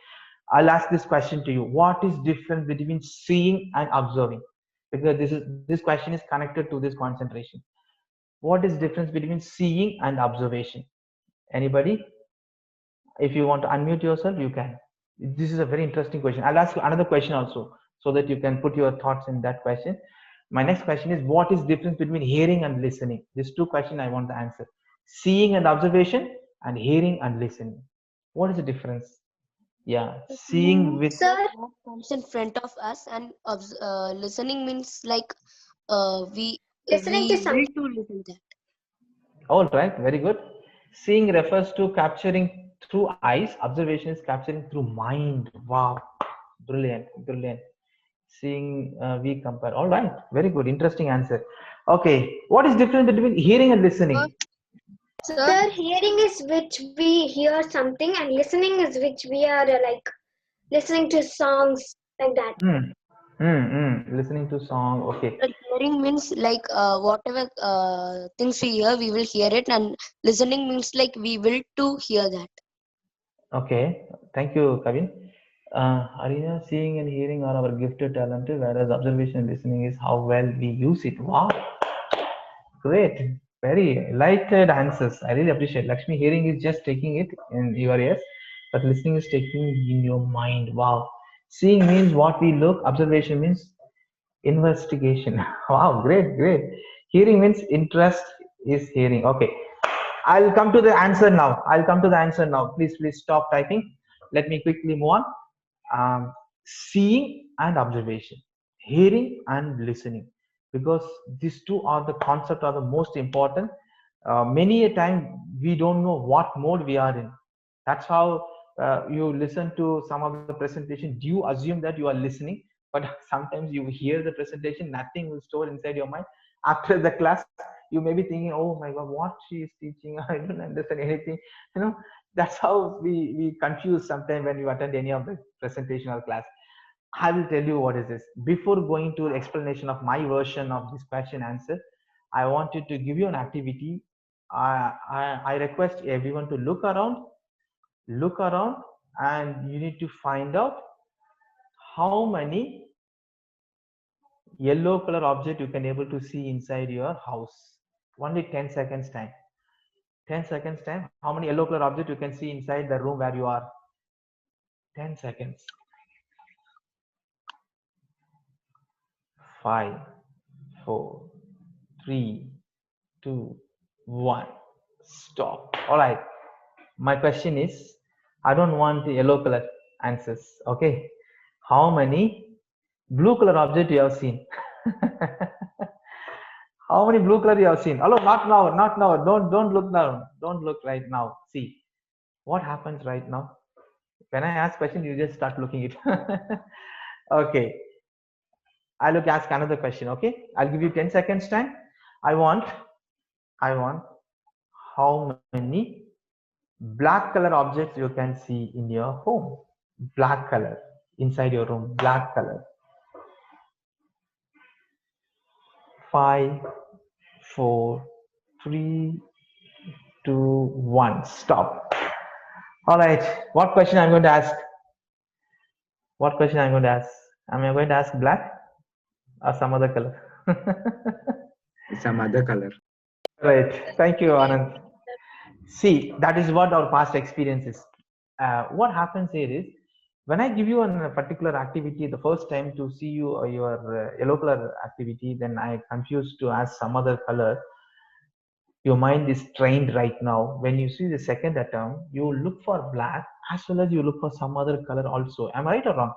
I'll ask this question to you. What is difference between seeing and observing? Because this question is connected to this concentration. What is difference between seeing and observation? Anybody? If you want to unmute yourself, you can. This is a very interesting question. I'll ask you another question also, so that you can put your thoughts in that question. My next question is, what is difference between hearing and listening? These two questions I want to answer. Seeing and observation, and hearing and listening. What is the difference? Yeah, seeing with... Sir, What comes in front of us, and listening means like we listening to will something. to listen that. All right, very good. Seeing refers to capturing through eyes. Observation is capturing through mind. Wow, brilliant, brilliant. Seeing, we compare. All right, very good, interesting answer. Okay, what is difference between hearing and listening? Sir, hearing is which we hear something, and listening is which we are like listening to songs like that. Listening to song. Okay. Hearing means like whatever things we hear, we will hear it, and listening means like we will to hear that. Okay, thank you, Kavin. Arena, seeing and hearing are our gifted talent, whereas observation and listening is how well we use it. Wow, great, very lighted answers. I really appreciate. Lakshmi, hearing is just taking it in your ears, but listening is taking in your mind. Wow. Seeing means what we look. Observation means investigation. Wow, great, great. Hearing means interest is hearing. Okay, I'll come to the answer now. I'll come to the answer now. Please stop typing. Let me quickly move on. Seeing and observation, hearing and listening, because these two are the concept are the most important. Many a time we don't know what mode we are in. That's how you listen to some of the presentation. Do you assume that you are listening? But sometimes you hear the presentation, nothing will store inside your mind. After the class, you may be thinking, oh my god, what she is teaching, I don't understand anything. That's how we confuse sometimes when you attend any of the presentation or class. I will tell you what is this. Before going to the explanation of my version of this question answer, I wanted to give you an activity. I request everyone to look around, and you need to find out how many yellow color object you can able to see inside your house. Only 10 seconds time. 10 seconds time. How many yellow color object you can see inside the room where you are? 10 seconds. 5, 4, 3, 2, 1. Stop. All right. My question is, I don't want the yellow color answers. Okay. How many blue color object you have seen? How many blue color you have seen? Hello, not now, not now. Don't look now. Don't look right now. See what happens right now. When I ask question, you just start looking it. Okay. I'll ask another question. Okay. I'll give you 10 seconds time. I want how many black color objects you can see in your home. Black color inside your room. Black color. 5, 4, 3, 2, 1. Stop. All right. What question I'm going to ask? What question I'm going to ask? Am I going to ask black or some other color? Some other color. Right. Thank you, Anand. See, that is what our past experience is. What happens here is, when I give you a particular activity the first time to see your yellow color activity, then I confuse to ask some other color. Your mind is trained right now. When you see the second attempt, you look for black as well as you look for some other color also. Am I right or wrong?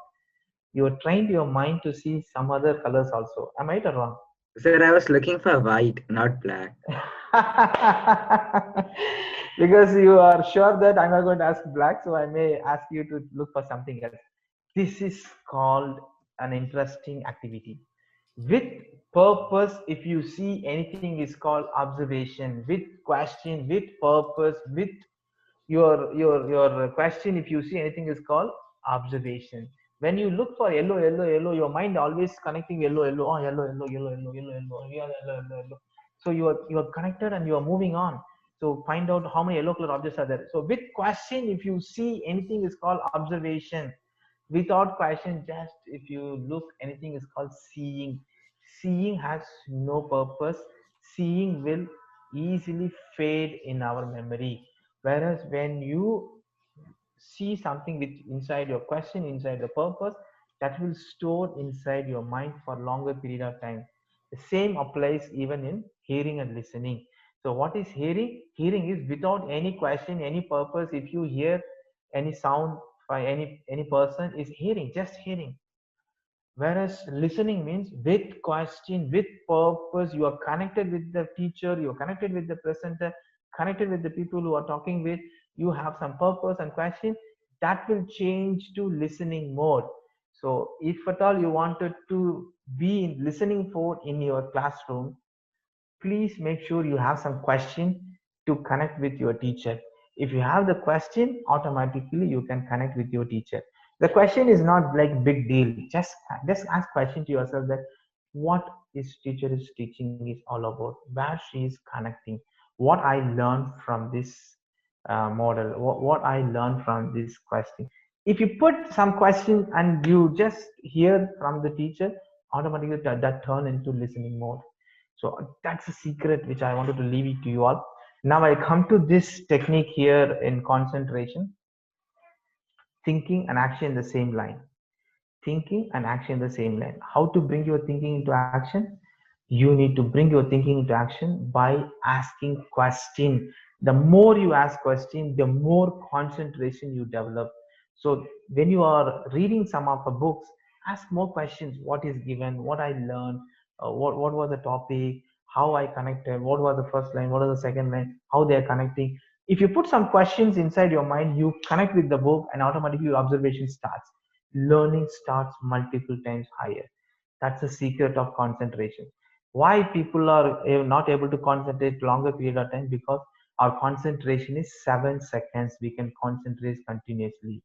You are trained your mind to see some other colors also. Am I right or wrong? Sir, I was looking for white, not black. Because you are sure that I'm not going to ask black, so I may ask you to look for something else. This is called an interesting activity. With purpose, if you see anything, is called observation. With question, with purpose, with your question, if you see anything, is called observation. When you look for yellow, yellow, yellow, your mind always connecting yellow, yellow, oh, yellow, yellow, yellow, yellow, yellow, yellow, yellow, yellow, yellow. So you are connected and you are moving on. So find out how many yellow color objects are there. So with question, if you see anything, is called observation. Without question, just if you look anything, is called seeing. Seeing has no purpose. Seeing will easily fade in our memory. Whereas when you see something with inside your question, inside the purpose, that will store inside your mind for longer period of time. The same applies even in hearing and listening. So what is hearing? Hearing is without any question, any purpose. If you hear any sound by any person, is hearing, just hearing. Whereas listening means with question, with purpose, you are connected with the teacher, you are connected with the presenter, connected with the people who are talking with, you have some purpose and question, that will change to listening mode. So if at all you wanted to be in listening mode in your classroom, please make sure you have some question to connect with your teacher. If you have the question, automatically you can connect with your teacher. The question is not like big deal. Just ask question to yourself that what is teacher is teaching is all about, where she is connecting, what I learned from this model, what I learned from this question. If you put some question and you just hear from the teacher, automatically that turn into listening mode. So that's a secret which I wanted to leave it to you all. Now I come to this technique here in concentration, thinking and action in the same line. Thinking and action in the same line. How to bring your thinking into action? You need to bring your thinking into action by asking question. The more you ask question, the more concentration you develop. So when you are reading some of the books, ask more questions. What is given, what I learned, what was the topic, how I connected, what was the first line, what was the second line, how they are connecting. If you put some questions inside your mind, you connect with the book and automatically your observation starts. Learning starts multiple times higher. That's the secret of concentration. Why people are not able to concentrate longer period of time? Because our concentration is 7 seconds. We can concentrate continuously.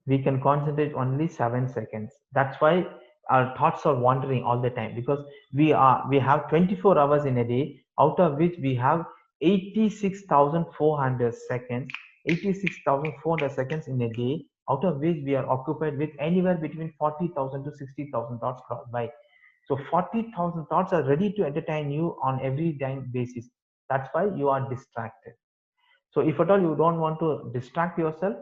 We can concentrate only 7 seconds. That's why our thoughts are wandering all the time, because we have 24 hours in a day, out of which we have 86,400 seconds, 86,400 seconds in a day, out of which we are occupied with anywhere between 40,000 to 60,000 thoughts cross by. So 40,000 thoughts are ready to entertain you on every time basis. That's why you are distracted. So if at all you don't want to distract yourself,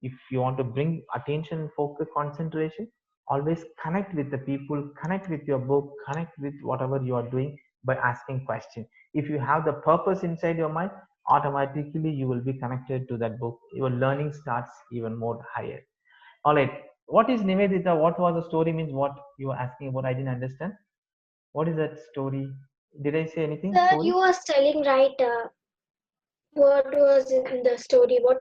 if you want to bring attention, focus, concentration, Always connect with the people, connect with your book, connect with whatever you are doing by asking questions. If you have the purpose inside your mind, automatically you will be connected to that book. Your learning starts even more higher. All right. What is Nivedita? What was the story means? What you were asking about? I didn't understand. What is that story? Did I say anything? Sir, Story? you was telling right. What was in the story? What?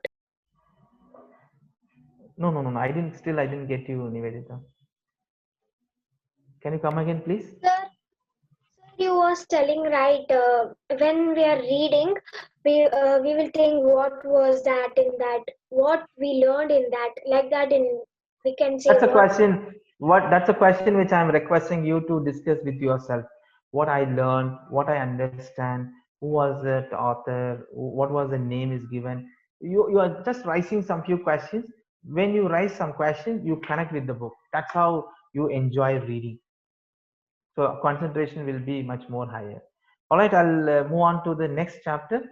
No, no, no, no. I didn't. Still, I didn't get you, Nivedita. Can you come again, please? Sir, you was telling right. When we are reading, we will think what was that in that, what we learned in that, like that. In we can say That's a what. question. What? That's a question which I'm requesting you to discuss with yourself. What I learned, what I understand, who was that author, what was the name is given. You are just raising some few questions. When you raise some questions, you connect with the book. That's how you enjoy reading. So concentration will be much more higher. All right, I'll move on to the next chapter.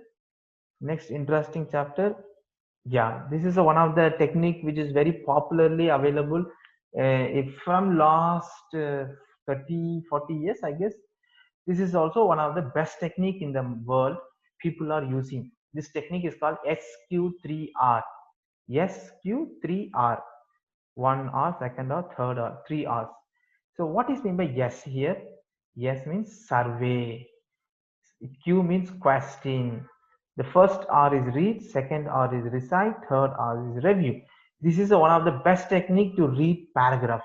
Next interesting chapter. Yeah, this is one of the technique which is very popularly available if from last 30 40 years, I guess. This is also one of the best technique in the world. People are using this technique is called SQ3R. SQ3R. 1 hour, second hour, third hour, 3 hours. So what is mean by yes here? Yes means survey. Q means question. The first R is read, second R is recite, third R is review. This is one of the best technique to read paragraph.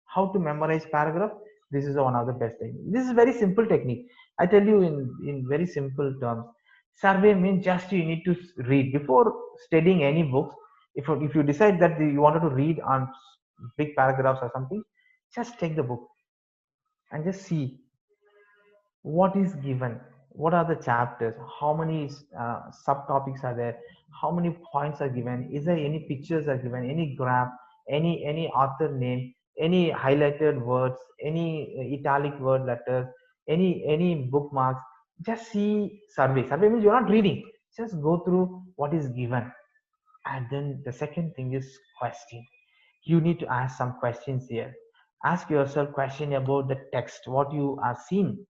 How to memorize paragraph? This is one of the best technique. This is very simple technique. I tell you in very simple terms. Survey means just you need to read before studying any books. If you decide that you wanted to read on big paragraphs or something, just take the book and just see what is given, what are the chapters, how many subtopics are there, how many points are given, is there any pictures are given, any graph, any author name, any highlighted words, any italic word letters, any bookmarks. Just see survey means you're not reading, just go through what is given. And then the second thing is question. You need to ask some questions here. Ask yourself question about the text, what you are seeing.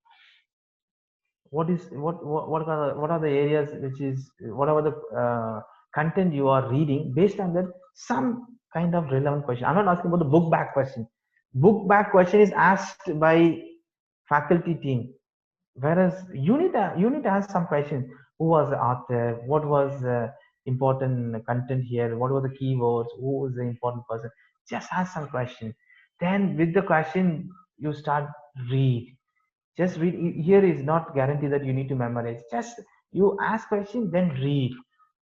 What are the areas which is whatever the content you are reading. Based on that, some kind of relevant question. I'm not asking about the book back question. Book back question is asked by faculty team, whereas you need to ask some questions. Who was the author? What was important content here? What were the keywords? Who was the important person? Just ask some question. Then with the question you start read. Just read. Here is not guarantee that you need to memorize. Just you ask question, then read.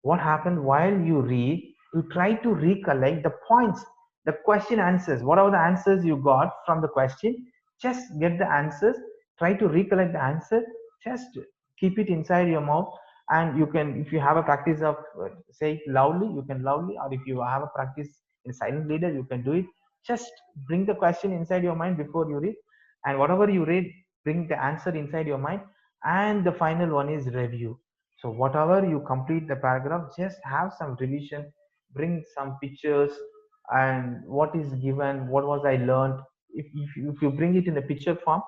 What happened while you read? You try to recollect the points, the question answers, whatever the answers you got from the question. Just get the answers, try to recollect the answer. Just keep it inside your mouth. And you can, if you have a practice of say it loudly, you can loudly, or if you have a practice in silent reader, you can do it. Just bring the question inside your mind before you read, and whatever you read, bring the answer inside your mind. And the final one is review. So whatever you complete the paragraph, just have some revision, bring some pictures, and what is given, what was I learned. If you bring it in the picture form,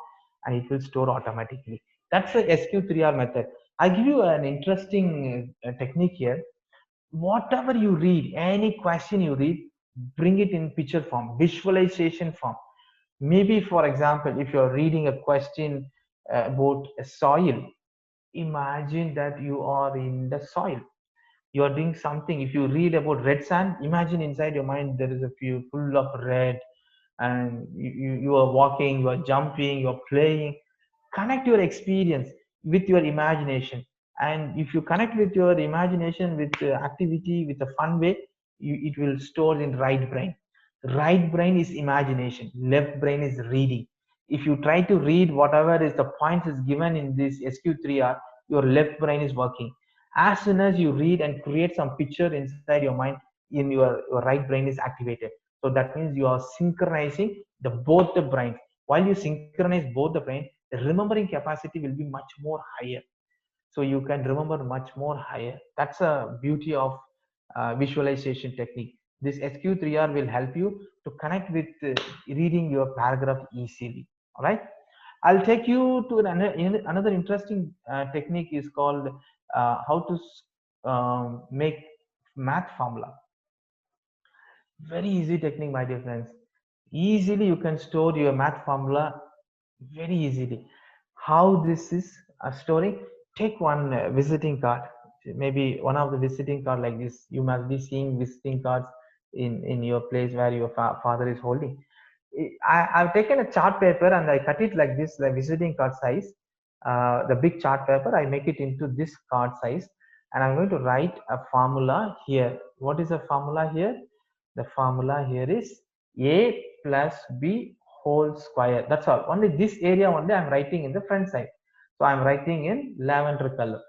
and it will store automatically. That's the SQ3R method. I give you an interesting technique here. Whatever you read, any question you read, bring it in picture form, visualization form. Maybe for example, if you're reading a question about a soil, imagine that you are in the soil, you are doing something. If you read about red sand, imagine inside your mind there is a few full of red, and you are walking, you are jumping, you are playing. Connect your experience with your imagination. And if you connect with your imagination with activity, with a fun way, it will store in right brain. Right brain is imagination, left brain is reading. If you try to read whatever is the points is given in this SQ3R, your left brain is working. As soon as you read and create some picture inside your mind, in your right brain is activated. So that means you are synchronizing the both the brains. While you synchronize both the brain, the remembering capacity will be much more higher. So you can remember much more higher. That's a beauty of visualization technique. This SQ3R will help you to connect with reading your paragraph easily. All right. I'll take you to another interesting technique is called how to make math formula. Very easy technique, my dear friends. Easily you can store your math formula very easily. How this is storing? Take one visiting card, maybe one of the visiting card like this. You must be seeing visiting cards in your place where your father is holding. I've taken a chart paper and I cut it like this, like visiting card size. The big chart paper, I make it into this card size, and I'm going to write a formula here. What is the formula here? The formula here is a plus b whole square. That's all. Only this area only I'm writing in the front side. So I'm writing in lavender color.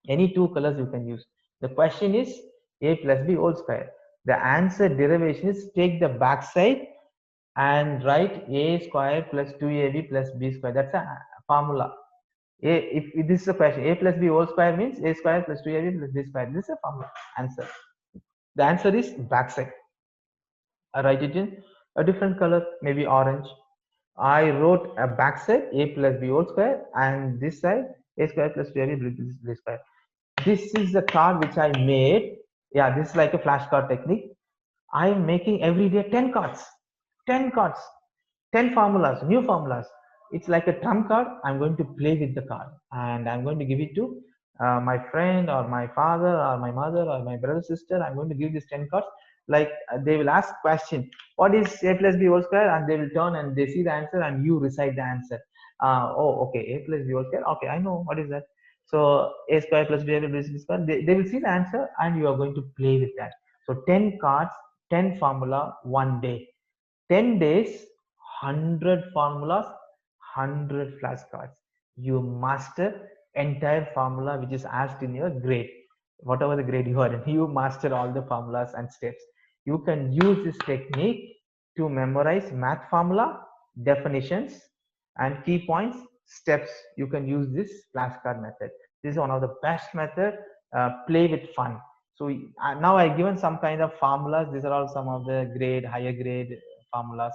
Any two colors you can use. The question is a plus b whole square. The answer derivation is take the back side and write a square plus 2ab plus b square. That's a formula. If this is a question, a plus b whole square means a square plus 2ab plus b square. This is a formula answer. The answer is backside. I write it in a different color, maybe orange. I wrote a backside a plus b whole square, and this side a square plus 2ab plus b square. This is the card which I made. Yeah, this is like a flashcard technique. I am making every day 10 cards. 10 cards. 10 formulas, new formulas. It's like a trump card. I'm going to play with the card and I'm going to give it to my friend or my father or my mother or my brother, sister. I'm going to give these 10 cards. Like they will ask question, what is a plus b whole square? And they will turn and they see the answer and you recite the answer. Oh, okay, a plus b whole square. Okay, I know what is that. So a square plus b plus b square. They will see the answer and you are going to play with that. So 10 cards, 10 formula, 1 day. 10 days, 100 formulas, 100 flashcards. You master entire formula which is asked in your grade. Whatever the grade you are in, you master all the formulas and steps. You can use this technique to memorize math formula, definitions, and key points, steps. You can use this flashcard method. This is one of the best method. Play with fun. So now I given some kind of formulas. These are all some of the grade, higher grade formulas.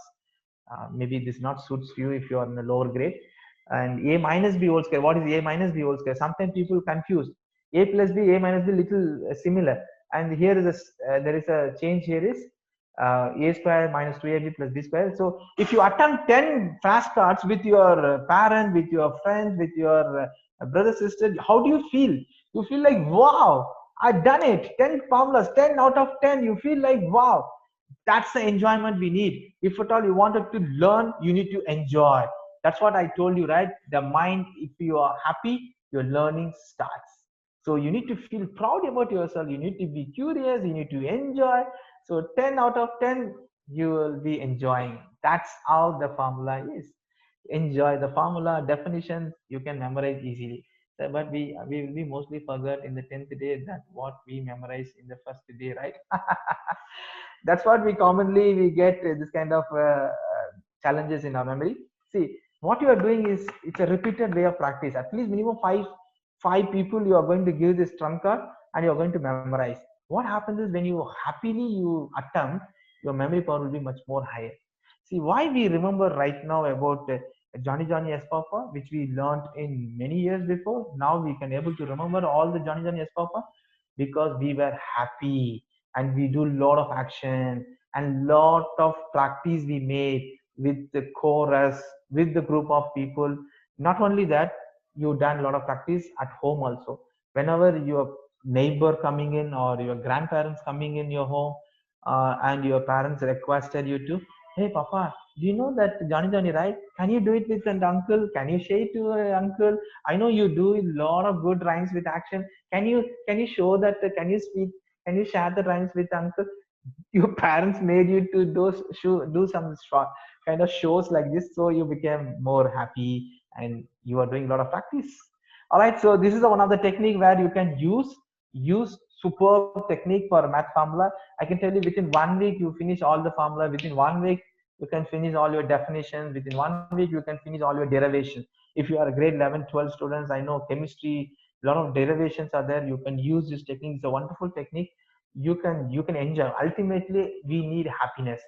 Maybe this not suits you if you are in the lower grade. And a minus b whole square. What is a minus b whole square? Sometimes people confused. A plus b, a minus b little similar. And here is a there is a change here is a square minus 2ab plus b square. So if you attempt 10 flashcards with your parent, with your friends, with your brother, sister, how do you feel? You feel like, wow, I've done it. 10 formulas, 10 out of 10. You feel like, wow. That's the enjoyment we need. If at all you wanted to learn, you need to enjoy. That's what I told you, right? The mind, if you are happy, your learning starts. So you need to feel proud about yourself. You need to be curious. You need to enjoy. So 10 out of 10, you will be enjoying. That's how the formula is. Enjoy the formula, definitions, you can memorize easily. So, but we mostly forget in the 10th day that what we memorize in the first day, right? That's what we get this kind of challenges in our memory. See, what you are doing is it's a repeated way of practice. At least minimum five people you are going to give this trump card and you are going to memorize. What happens is when you happily you attempt, your memory power will be much more higher. See, why we remember right now about Johnny Johnny S Papa, which we learned in many years before. Now we can able to remember all the Johnny Johnny S Papa because we were happy and we do lot of action and lot of practice we made with the chorus, with the group of people. Not only that, you done a lot of practice at home also. Whenever your neighbor coming in or your grandparents coming in your home and your parents requested you to, hey Papa, do you know that Johnny Johnny, right? Can you do it with an uncle? Can you say to uncle? I know you do a lot of good rhymes with action. Can you show that? Can you speak? Can you share the rhymes with uncle? Your parents made you to do some kind of shows like this, so you became more happy and you are doing a lot of practice. All right, so this is one of the technique where you can use superb technique for math formula. I can tell you within 1 week you finish all the formula. Within 1 week you can finish all your definitions. Within 1 week you can finish all your derivation. If you are a grade 11 12 students, I know chemistry, a lot of derivations are there. You can use this technique. It's a wonderful technique. you can enjoy. Ultimately we need happiness,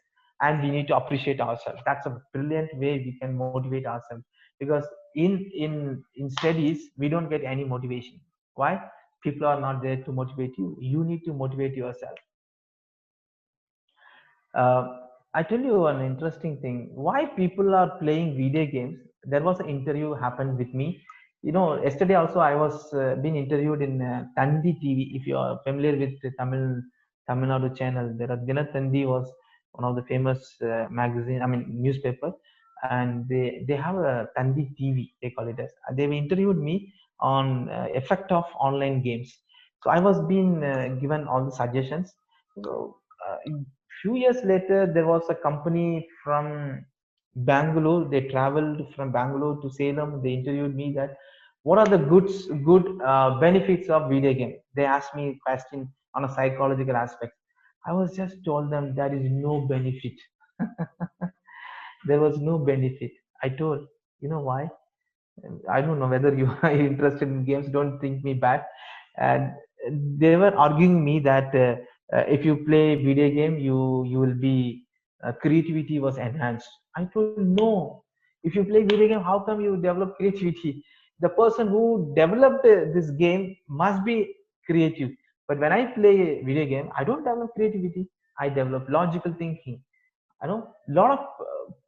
and we need to appreciate ourselves. That's a brilliant way we can motivate ourselves, because in studies we don't get any motivation. Why? People are not there to motivate you. You need to motivate yourself. uh, I tell you an interesting thing. Why people are playing video games? There was an interview happened with me. Yesterday also I was being interviewed in Tandi TV. If you are familiar with the Tamil Nadu channel, there are Dinatandi was one of the famous magazine. I mean newspaper, and they have a Tandi TV. They call it as. They interviewed me on effect of online games. So I was being given all the suggestions. So, few years later, there was a company from Bangalore. They traveled from Bangalore to Salem. They interviewed me that what are the good benefits of video game. They asked me a question on a psychological aspect. I was just told them there is no benefit. There was no benefit. I told, you know why? I don't know whether you are interested in games. Don't think me bad. And they were arguing me that if you play video game, you will be creativity was enhanced. I told no. If you play video game, how come you develop creativity? The person who developed this game must be creative. But when I play video game, I don't develop creativity. I develop logical thinking. Lot of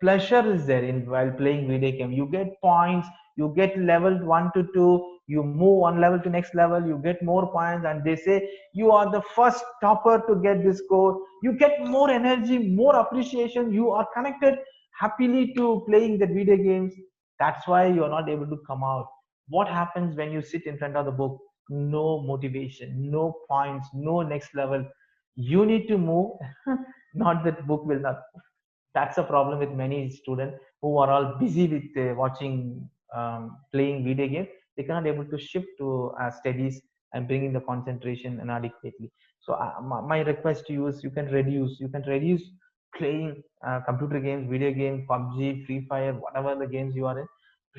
pleasure is there in while playing video game. You get points, you get level 1 to 2, you move one level to next level, you get more points, and they say you are the first topper to get this score. You get more energy, more appreciation. You are connected happily to playing the video games. That's why you are not able to come out. What happens when you sit in front of the book? No motivation, no points, no next level. You need to move. Not that book will not. That's a problem with many students who are all busy with watching, playing video games. They cannot able to shift to studies and bring in the concentration inadequately. So my request to you is you can reduce playing computer games, video games, PUBG, Free Fire, whatever the games you are in.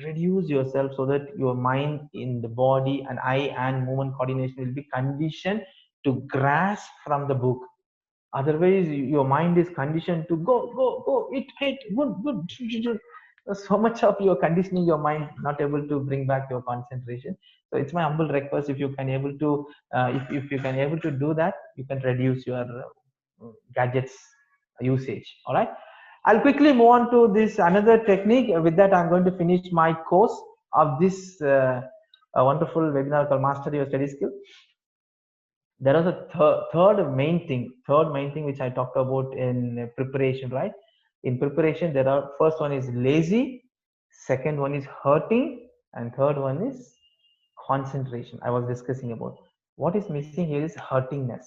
Reduce yourself so that your mind in the body and eye and movement coordination will be conditioned to grasp from the book. Otherwise your mind is conditioned to go it good. So much of your conditioning your mind not able to bring back your concentration. So it's my humble request, if you can able to if you can able to do that, you can reduce your gadgets usage. All right, I'll quickly move on to this another technique. With that, I'm going to finish my course of this wonderful webinar called Master Your Study Skill. There is a third main thing which I talked about in preparation, right? In preparation, there are, first one is lazy, second one is hurting, and third one is concentration. I was discussing about what is missing here is hurtingness.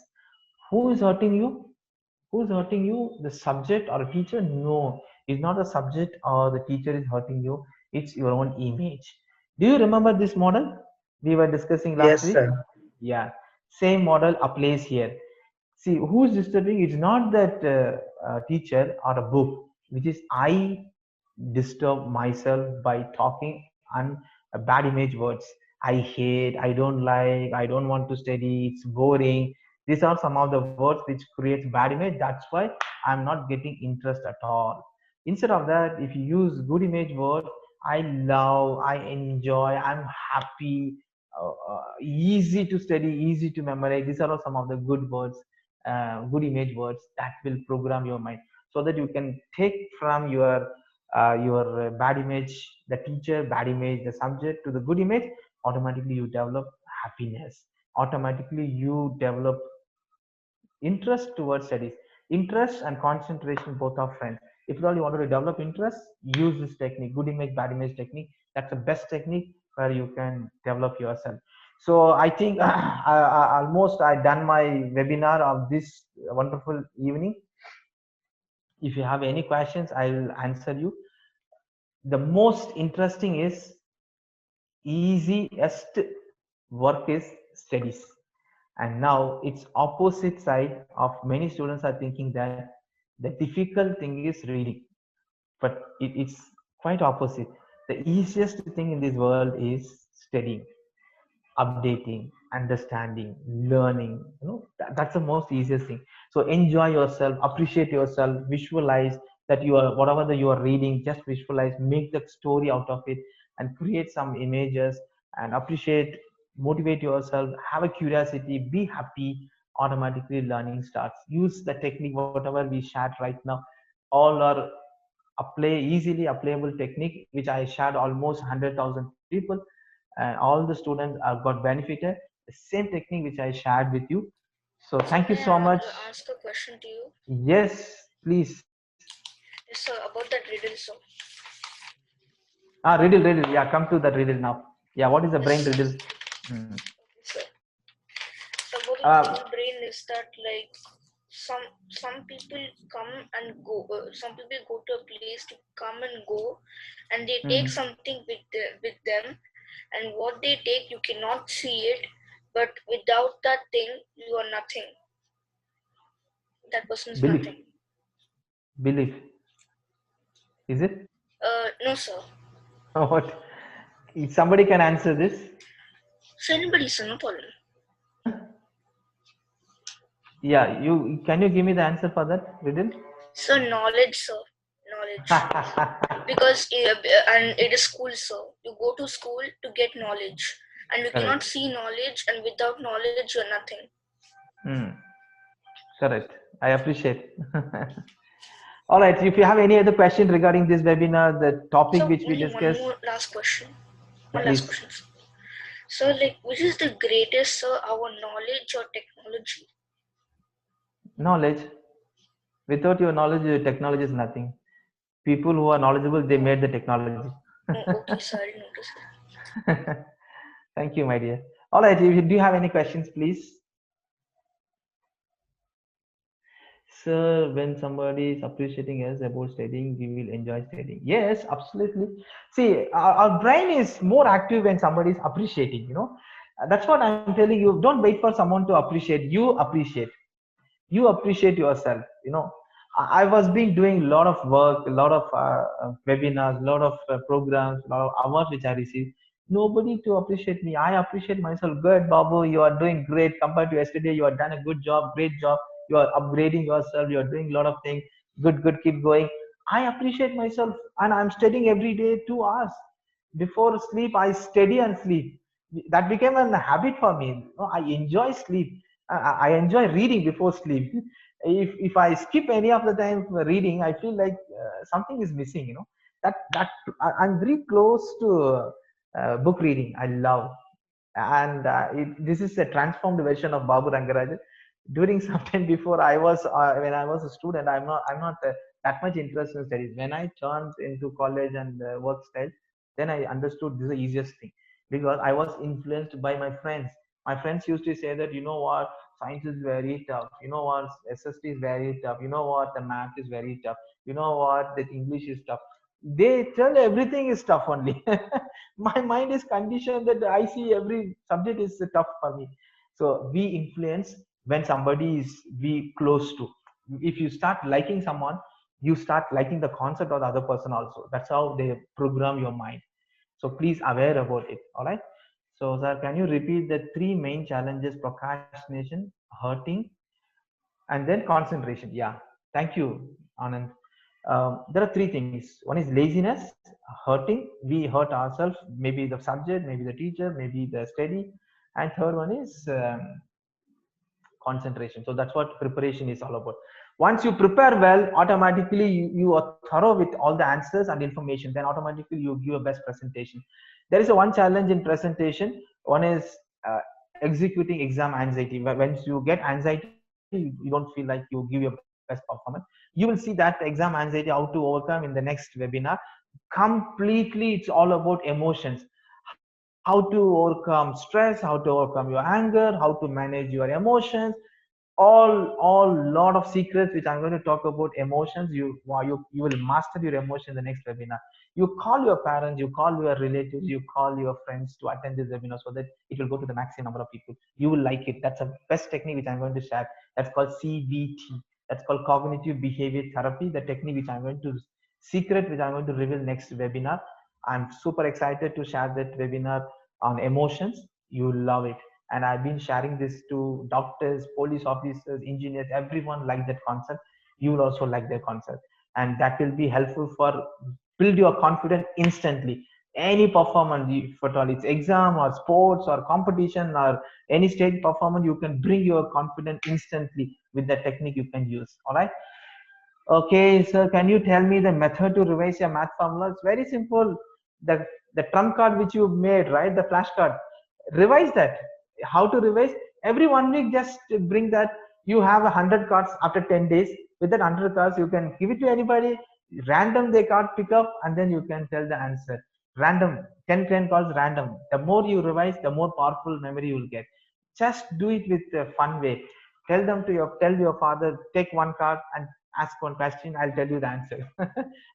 Who is hurting you? Who's hurting you? The subject or a teacher? No, it's not the subject or the teacher is hurting you. It's your own image. Do you remember this model we were discussing last Yes, week? sir. Yeah, same model applies here. See, who's disturbing? It's not that teacher or a book, which is I disturb myself by talking bad image words. I hate, I don't like, I don't want to study, it's boring. These are some of the words which creates bad image. That's why I'm not getting interest at all. Instead of that, if you use good image word, I love, I enjoy, I'm happy, easy to study, easy to memorize. These are some of the good words, good image words that will program your mind, so that you can take from your bad image, the teacher, bad image, the subject, to the good image. Automatically you develop happiness. Automatically you develop interest towards studies. Interest and concentration both are friends. If at all you want to develop interest, use this technique, good image, bad image technique. That's the best technique where you can develop yourself. So I think almost I done my webinar of this wonderful evening. If you have any questions, I'll answer you. The most interesting is easiest work is studies, and now it's opposite side of many students are thinking that the difficult thing is reading, but it's quite opposite. The easiest thing in this world is studying, updating, understanding, learning. That's the most easiest thing. So enjoy yourself, appreciate yourself, visualize that you are whatever that you are reading, just visualize, make the story out of it, and create some images and appreciate, motivate yourself, have a curiosity, be happy. Automatically learning starts. Use the technique, whatever we shared right now. All are easily applicable technique which I shared almost 100,000 people, and all the students have got benefited. The same technique which I shared with you. So So thank you may so I much. ask a question to you? Yes, please. Yes, sir, about that riddle, sir. Riddle. Yeah, come to the riddle now. Yeah, what is the brain Yes, riddle? Hmm. okay, sir. So about the Uh, human brain is that like some people come and go. Some people go to a place to come and go, and they take mhm. something with them, and what they take you cannot see it, but without that thing you are nothing. That person is Belief. nothing. Belief. Is it? No, sir. What? If somebody can answer this. So anybody, sir, no problem. Yeah, you can you give me the answer for that riddle? So knowledge, sir. Knowledge. Because and it is school, sir. You go to school to get knowledge, and you cannot Correct. see knowledge, and without knowledge you're nothing. Hmm. Correct. I appreciate. All right. If you have any other question regarding this webinar, the topic So which we only one discussed, more last question. One last please. question, sir. So like, which is the greatest, sir? Our knowledge or technology? Knowledge. Without your knowledge, your technology is nothing. People who are knowledgeable, they Oh, made the technology. okay, sir. I noticed that. Thank you, my dear. All right. If you do you have any questions, please. Sir, when somebody is appreciating us about studying, we will enjoy studying. Yes, absolutely. See, our brain is more active when somebody is appreciating, That's what I'm telling you. Don't wait for someone to appreciate. You appreciate. You appreciate yourself. I was being doing a lot of work, a lot of webinars, a lot of programs, a lot of hours which I received. Nobody to appreciate me. I appreciate myself. Good, Babu, you are doing great compared to yesterday. You have done a good job, great job. You are upgrading yourself. You are doing a lot of things. Good, keep going. I appreciate myself, and I'm studying every day 2 hours before sleep. I study and sleep. That became a habit for me. I enjoy sleep. I enjoy reading before sleep. If I skip any of the time reading, I feel like something is missing. That I'm very close to book reading. I love, and this is a transformed version of Babu Rengarajan. During some time before, I was when I was a student, I'm not that much interested in studies. When I turned into college and work style, then I understood this is the easiest thing, because I was influenced by my friends. My friends used to say that, what, science is very tough. You know what, SST is very tough. You know what, the math is very tough. You know what, the English is tough. They tell everything is tough only. My mind is conditioned that I see every subject is tough for me. So we influence when somebody is we close to. If you start liking someone, you start liking the concept of the other person also. That's how they program your mind. So please aware about it. All right. So sir, can you repeat the three main challenges: procrastination, hurting, and then concentration? Yeah. Thank you, Anand. There are three things. One is laziness, hurting. We hurt ourselves, maybe the subject, maybe the teacher, maybe the study. And third one is concentration. So that's what preparation is all about. Once you prepare well, automatically you are thorough with all the answers and information. Then automatically you give a best presentation. There is a one challenge in presentation. One is executing exam anxiety. Once you get anxiety, you don't feel like you give your best performance. You will see that exam anxiety how to overcome in the next webinar. Completely, it's all about emotions. How to overcome stress, how to overcome your anger, how to manage your emotions, all lot of secrets which I'm going to talk about. Emotions, you will master your emotion in the next webinar. You call your parents, you call your relatives, you call your friends to attend this webinar, so that it will go to the maximum number of people. You will like it. That's a best technique which I'm going to share. That's called CBT. That's called cognitive behavior therapy, the technique which I'm going to secret which I'm going to reveal next webinar. I'm super excited to share that webinar on emotions. You will love it. and I've been sharing this to doctors, police officers, engineers, everyone like that concept. You will also like their concept, and that will be helpful for build your confidence instantly. Any performance, if at all it's exam or sports or competition or any stage performance, you can bring your confidence instantly with the technique you can use. All right. Okay, sir, can you tell me the method to revise your math formula? It's very simple. The trump card which you made, right? The flashcard. Revise that. How to revise? Every 1 week, just bring that. You have 100 cards after 10 days. With that 100 cards, you can give it to anybody. Random they card pick up, and then you can tell the answer. Random, 10 cards random. The more you revise, the more powerful memory you will get. Just do it with a fun way. Tell your father, take one card and ask one question, I'll tell you the answer.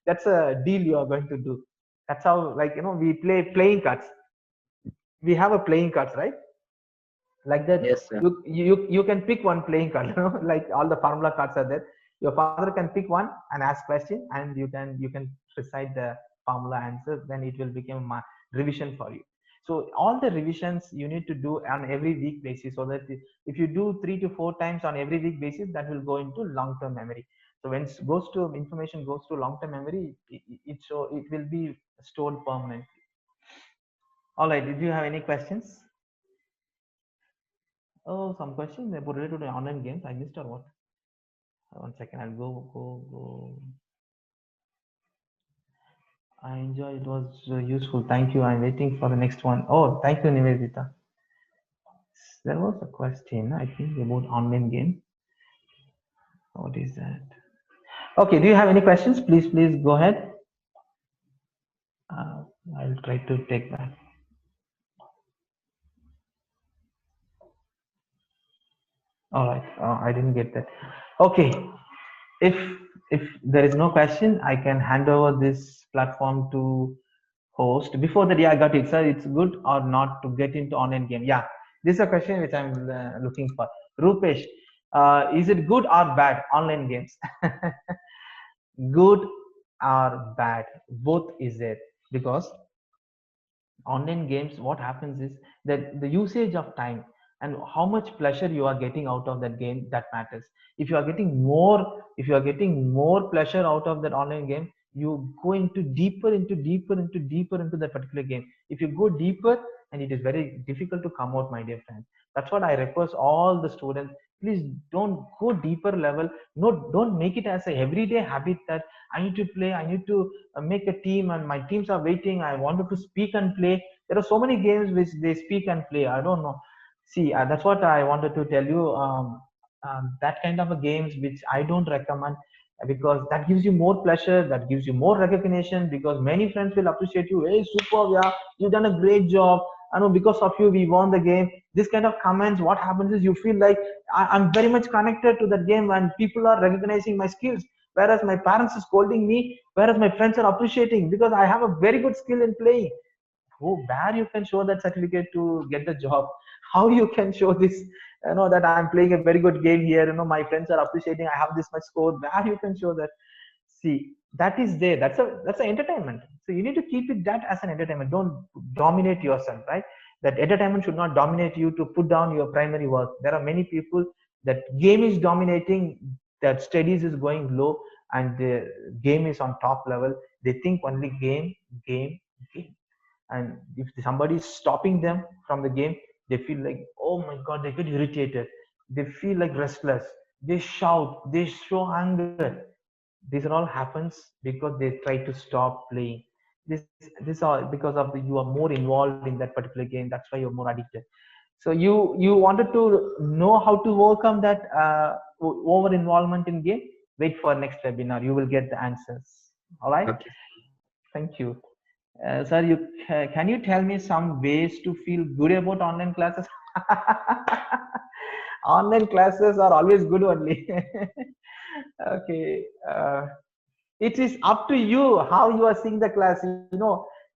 That's a deal you are going to do. That's how, like, we play playing cards. We have a playing cards, right? Like that, Yes, sir. you can pick one playing card. Like all the formula cards are there. Your father can pick one and ask question, and you can recite the formula answer. Then it will become a revision for you. So all the revisions you need to do on every week basis, so that if you do 3 to 4 times on every week basis, that will go into long term memory. So when information goes to long term memory, it will be stored permanently. All right, did you have any questions? Oh, some question related to online games. I missed or what? 1 second. I'll go. I enjoy. It was useful. Thank you. I'm waiting for the next one. Oh, thank you, Nivedita. There was a question, I think, about online game. What is that? Okay. Do you have any questions? Please go ahead. I'll try to take that. All right. I didn't get that. Okay. If there is no question, I can hand over this platform to host. Before that, yeah, I got it, sir. It's good or not to get into online game? Yeah, this is a question which I'm looking for. Rupesh, is it good or bad online games? Good or bad? Both is there, because online games, what happens is that the usage of time and how much pleasure you are getting out of that game, that matters. If you are getting more pleasure out of that online game, you go into deeper into that particular game. If you go deeper, and it is very difficult to come out, my dear friends. That's what I request all the students. Please don't go deeper level. No, don't make it as a everyday habit that I need to play, I need to make a team, and my teams are waiting, I wanted to speak and play. There are so many games which they speak and play. I don't know. See, that's what I wanted to tell you. That kind of a games which I don't recommend, because that gives you more pleasure, that gives you more recognition, because many friends will appreciate you. Hey, super, yeah, you've done a great job. I know, because of you we won the game. This kind of comments, what happens is you feel like I'm very much connected to that game, and people are recognizing my skills, whereas my parents are scolding me, whereas my friends are appreciating because I have a very good skill in playing. Where you can show that certificate to get the job? How you can show this, that I'm playing a very good game here, my friends are appreciating, I have this much score? Where you can show that? See, that is there. That's an entertainment. So you need to keep it that as an entertainment. Don't dominate yourself, right? That entertainment should not dominate you to put down your primary work. There are many people that game is dominating, that studies is going low, and the game is on top level. They think only game. And if somebody is stopping them from the game, they feel like, oh my god, they get irritated, they feel like restless, they shout, they show anger. These are all happens because they try to stop playing. This all because of you are more involved in that particular game. That's why you're more addicted. So you wanted to know how to overcome that over involvement in game. Wait for next webinar, you will get the answers. All right. Okay. Thank you. Sir, can you tell me some ways to feel good about online classes? Online classes are always good only. Okay. It is up to you how you are seeing the class.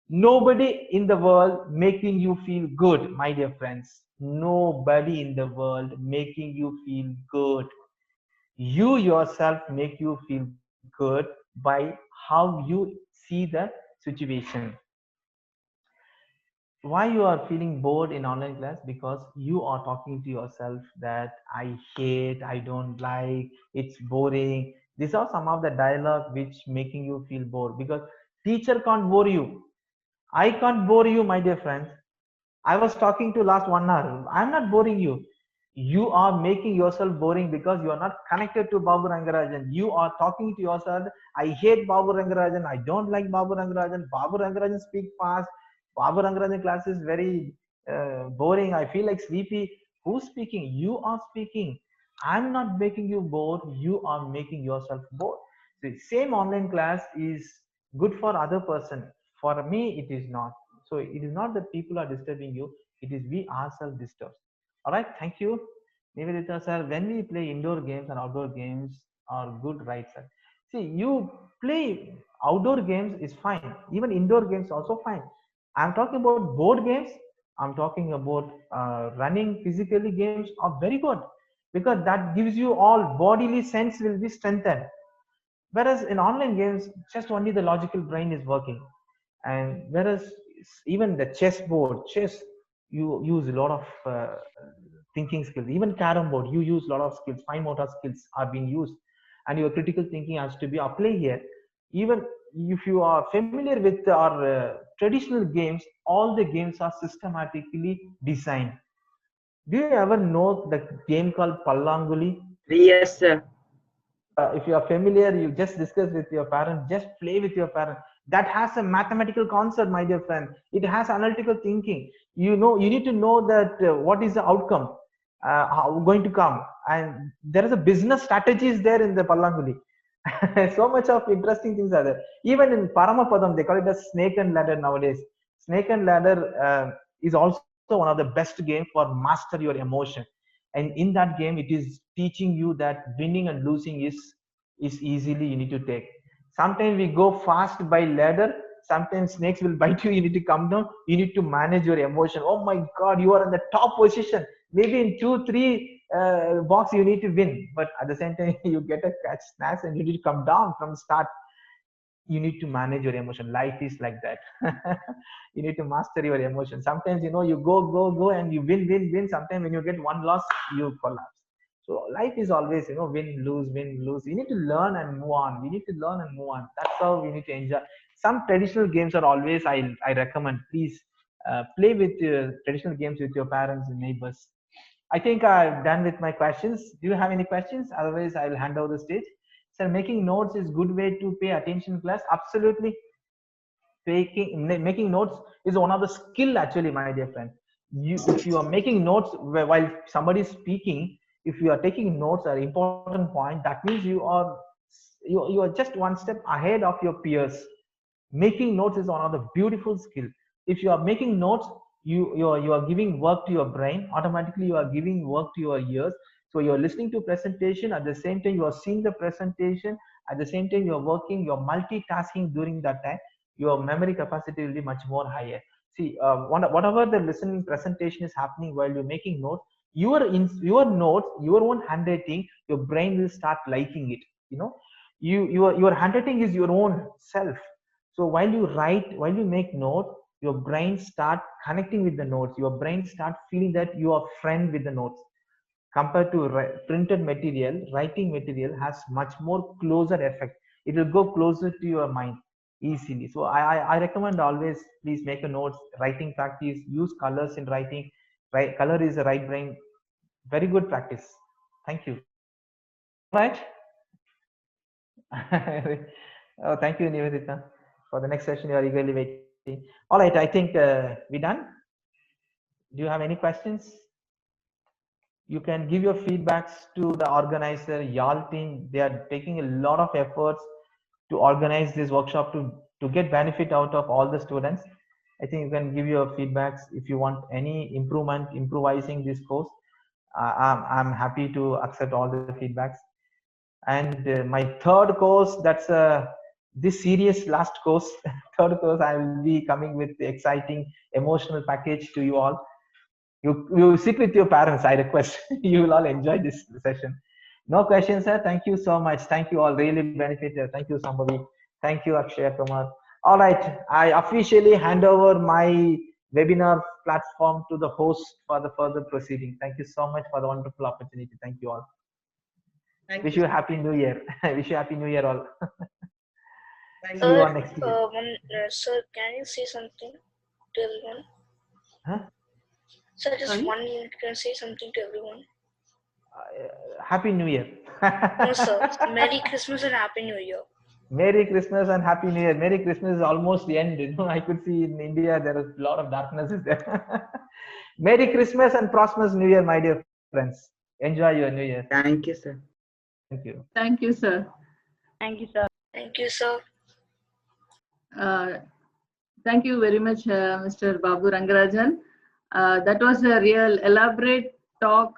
Nobody in the world making you feel good, my dear friends. Nobody in the world making you feel good. You yourself make you feel good by how you see the situation. why you are feeling bored in online class? Because you are talking to yourself that I hate, I don't like, it's boring. These are some of the dialogue which making you feel bored, because teacher can't bore you. I can't bore you, my dear friends. I was talking to last 1 hour. I'm not boring you. You are making yourself boring because you are not connected to Babu Rengarajan. You are talking to yourself. I hate Babu Rengarajan. I don't like Babu Rengarajan. Babu Rengarajan speak fast. Babu Rengarajan class is very boring. I feel like sleepy. Who's speaking? You are speaking. I'm not making you bored. You are making yourself bored. The same online class is good for other person. For me, it is not. So it is not that people are disturbing you, it is we ourselves disturbed. All right, thank you. Nivedita sir, when we play indoor games and outdoor games are good, right, sir? See, you play outdoor games is fine, even indoor games also fine. I'm talking about board games, I'm talking about running physically games are very good, because that gives you all bodily sense will be strengthened. Whereas in online games, just only the logical brain is working. And whereas even the chess, you use a lot of thinking skills. Even carom board, you use a lot of skills, fine motor skills are being used, and your critical thinking has to be applied here. Even if you are familiar with our traditional games, all the games are systematically designed. Do you ever know the game called Pallanguli? Yes, sir. If you are familiar, you just discuss with your parent, just play with your parent. That has a mathematical concept, my dear friend. It has analytical thinking. You know, you need to know that what is the outcome, how going to come, and there is a business strategies there in the Pallanguli. So much of interesting things are there. Even in Paramapadam, they call it as snake and ladder nowadays. Snake and ladder is also one of the best game for master your emotion. And in that game, it is teaching you that winning and losing is easily you need to take. Sometimes we go fast by ladder, sometimes snakes will bite you, you need to come down, you need to manage your emotion. Oh my god, you are in the top position, maybe in 2 3 box you need to win, but at the same time you get a catch snatch and you need to come down from the start. You need to manage your emotion. Life is like that. You need to master your emotion. Sometimes, you know, you go and you win. Sometimes when you get one loss, you collapse. So life is always, you know, win lose. You need to learn and move on. We need to learn and move on. That's how we need to enjoy. Some traditional games are always, I recommend, please play with traditional games with your parents and neighbors. I think I'm done with my questions. Do you have any questions? Otherwise, I will hand over the stage. Sir, making notes is good way to pay attention class. Absolutely. Making notes is one of the skill actually, my dear friend. If you are making notes while somebody is speaking, if you are taking notes at an important point, that means you are just one step ahead of your peers. Making notes is one of the beautiful skill. If you are making notes, you are giving work to your brain. Automatically you are giving work to your ears. So you are listening to presentation, at the same time you are seeing the presentation, at the same time you are working, you are multitasking. During that time your memory capacity will be much more higher. See, whatever the listening presentation is happening while you're making notes, your notes, your own handwriting, your brain will start liking it. You know, your handwriting is your own self. So while you write, while you make notes, your brain start connecting with the notes. Your brain start feeling that you are friend with the notes. Compared to printed material, writing material has much more closer effect. It will go closer to your mind easily. So I recommend always, please make a notes, writing practice, use colors in writing. Right, color is the right brain. Very good practice. Thank you. Right. Oh, thank you, Nivedita. For the next session, you are eagerly waiting. All right, I think we done. Do you have any questions? You can give your feedbacks to the organizer, YAAL team. They are taking a lot of efforts to organize this workshop to get benefit out of all the students. I think you can give your feedbacks if you want any improvement, improvising this course. I'm happy to accept all the feedbacks. And my third course, that's this series last course. Third course, I will be coming with the exciting emotional package to you all. You sit with your parents, I request. You will all enjoy this session. No questions, sir. Thank you so much. Thank you all. Really benefited. Thank you, Sambhavi. Thank you, Akshay Kumar. All right. I officially hand over my webinar platform to the host for the further proceeding. Thank you so much for the wonderful opportunity. Thank you all. Thank Wish you. you a happy new year. Wish you a happy new year all. Thank See you you. on next year. Sir, can you say something to everyone? Huh? Sir, just Sorry? 1 minute, can you say something to everyone? Happy New Year. No, sir. Merry Christmas and Happy New Year. Merry Christmas and Happy New Year. Merry Christmas is almost the end. You know, I could see in India there is a lot of darkness is there. Merry Christmas and prosperous New Year, my dear friends. Enjoy your New Year. Thank you, sir. Thank you. Thank you, sir. Thank you, sir. Thank you, sir. Thank you very much, Mr. Babu Rengarajan. That was a real elaborate talk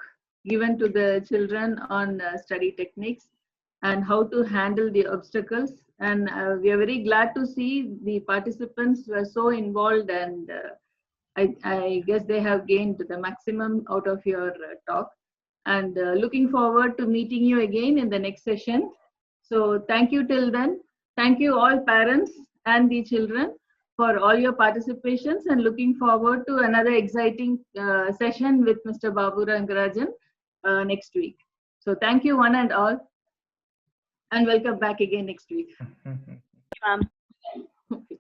given to the children on study techniques and how to handle the obstacles. And we are very glad to see the participants were so involved, and I guess they have gained the maximum out of your talk. And looking forward to meeting you again in the next session. So thank you till then. Thank you all parents and the children for all your participations, and looking forward to another exciting session with Mr. Babu Rengarajan next week. So thank you one and all, and welcome back again next week. Ma'am. Okay.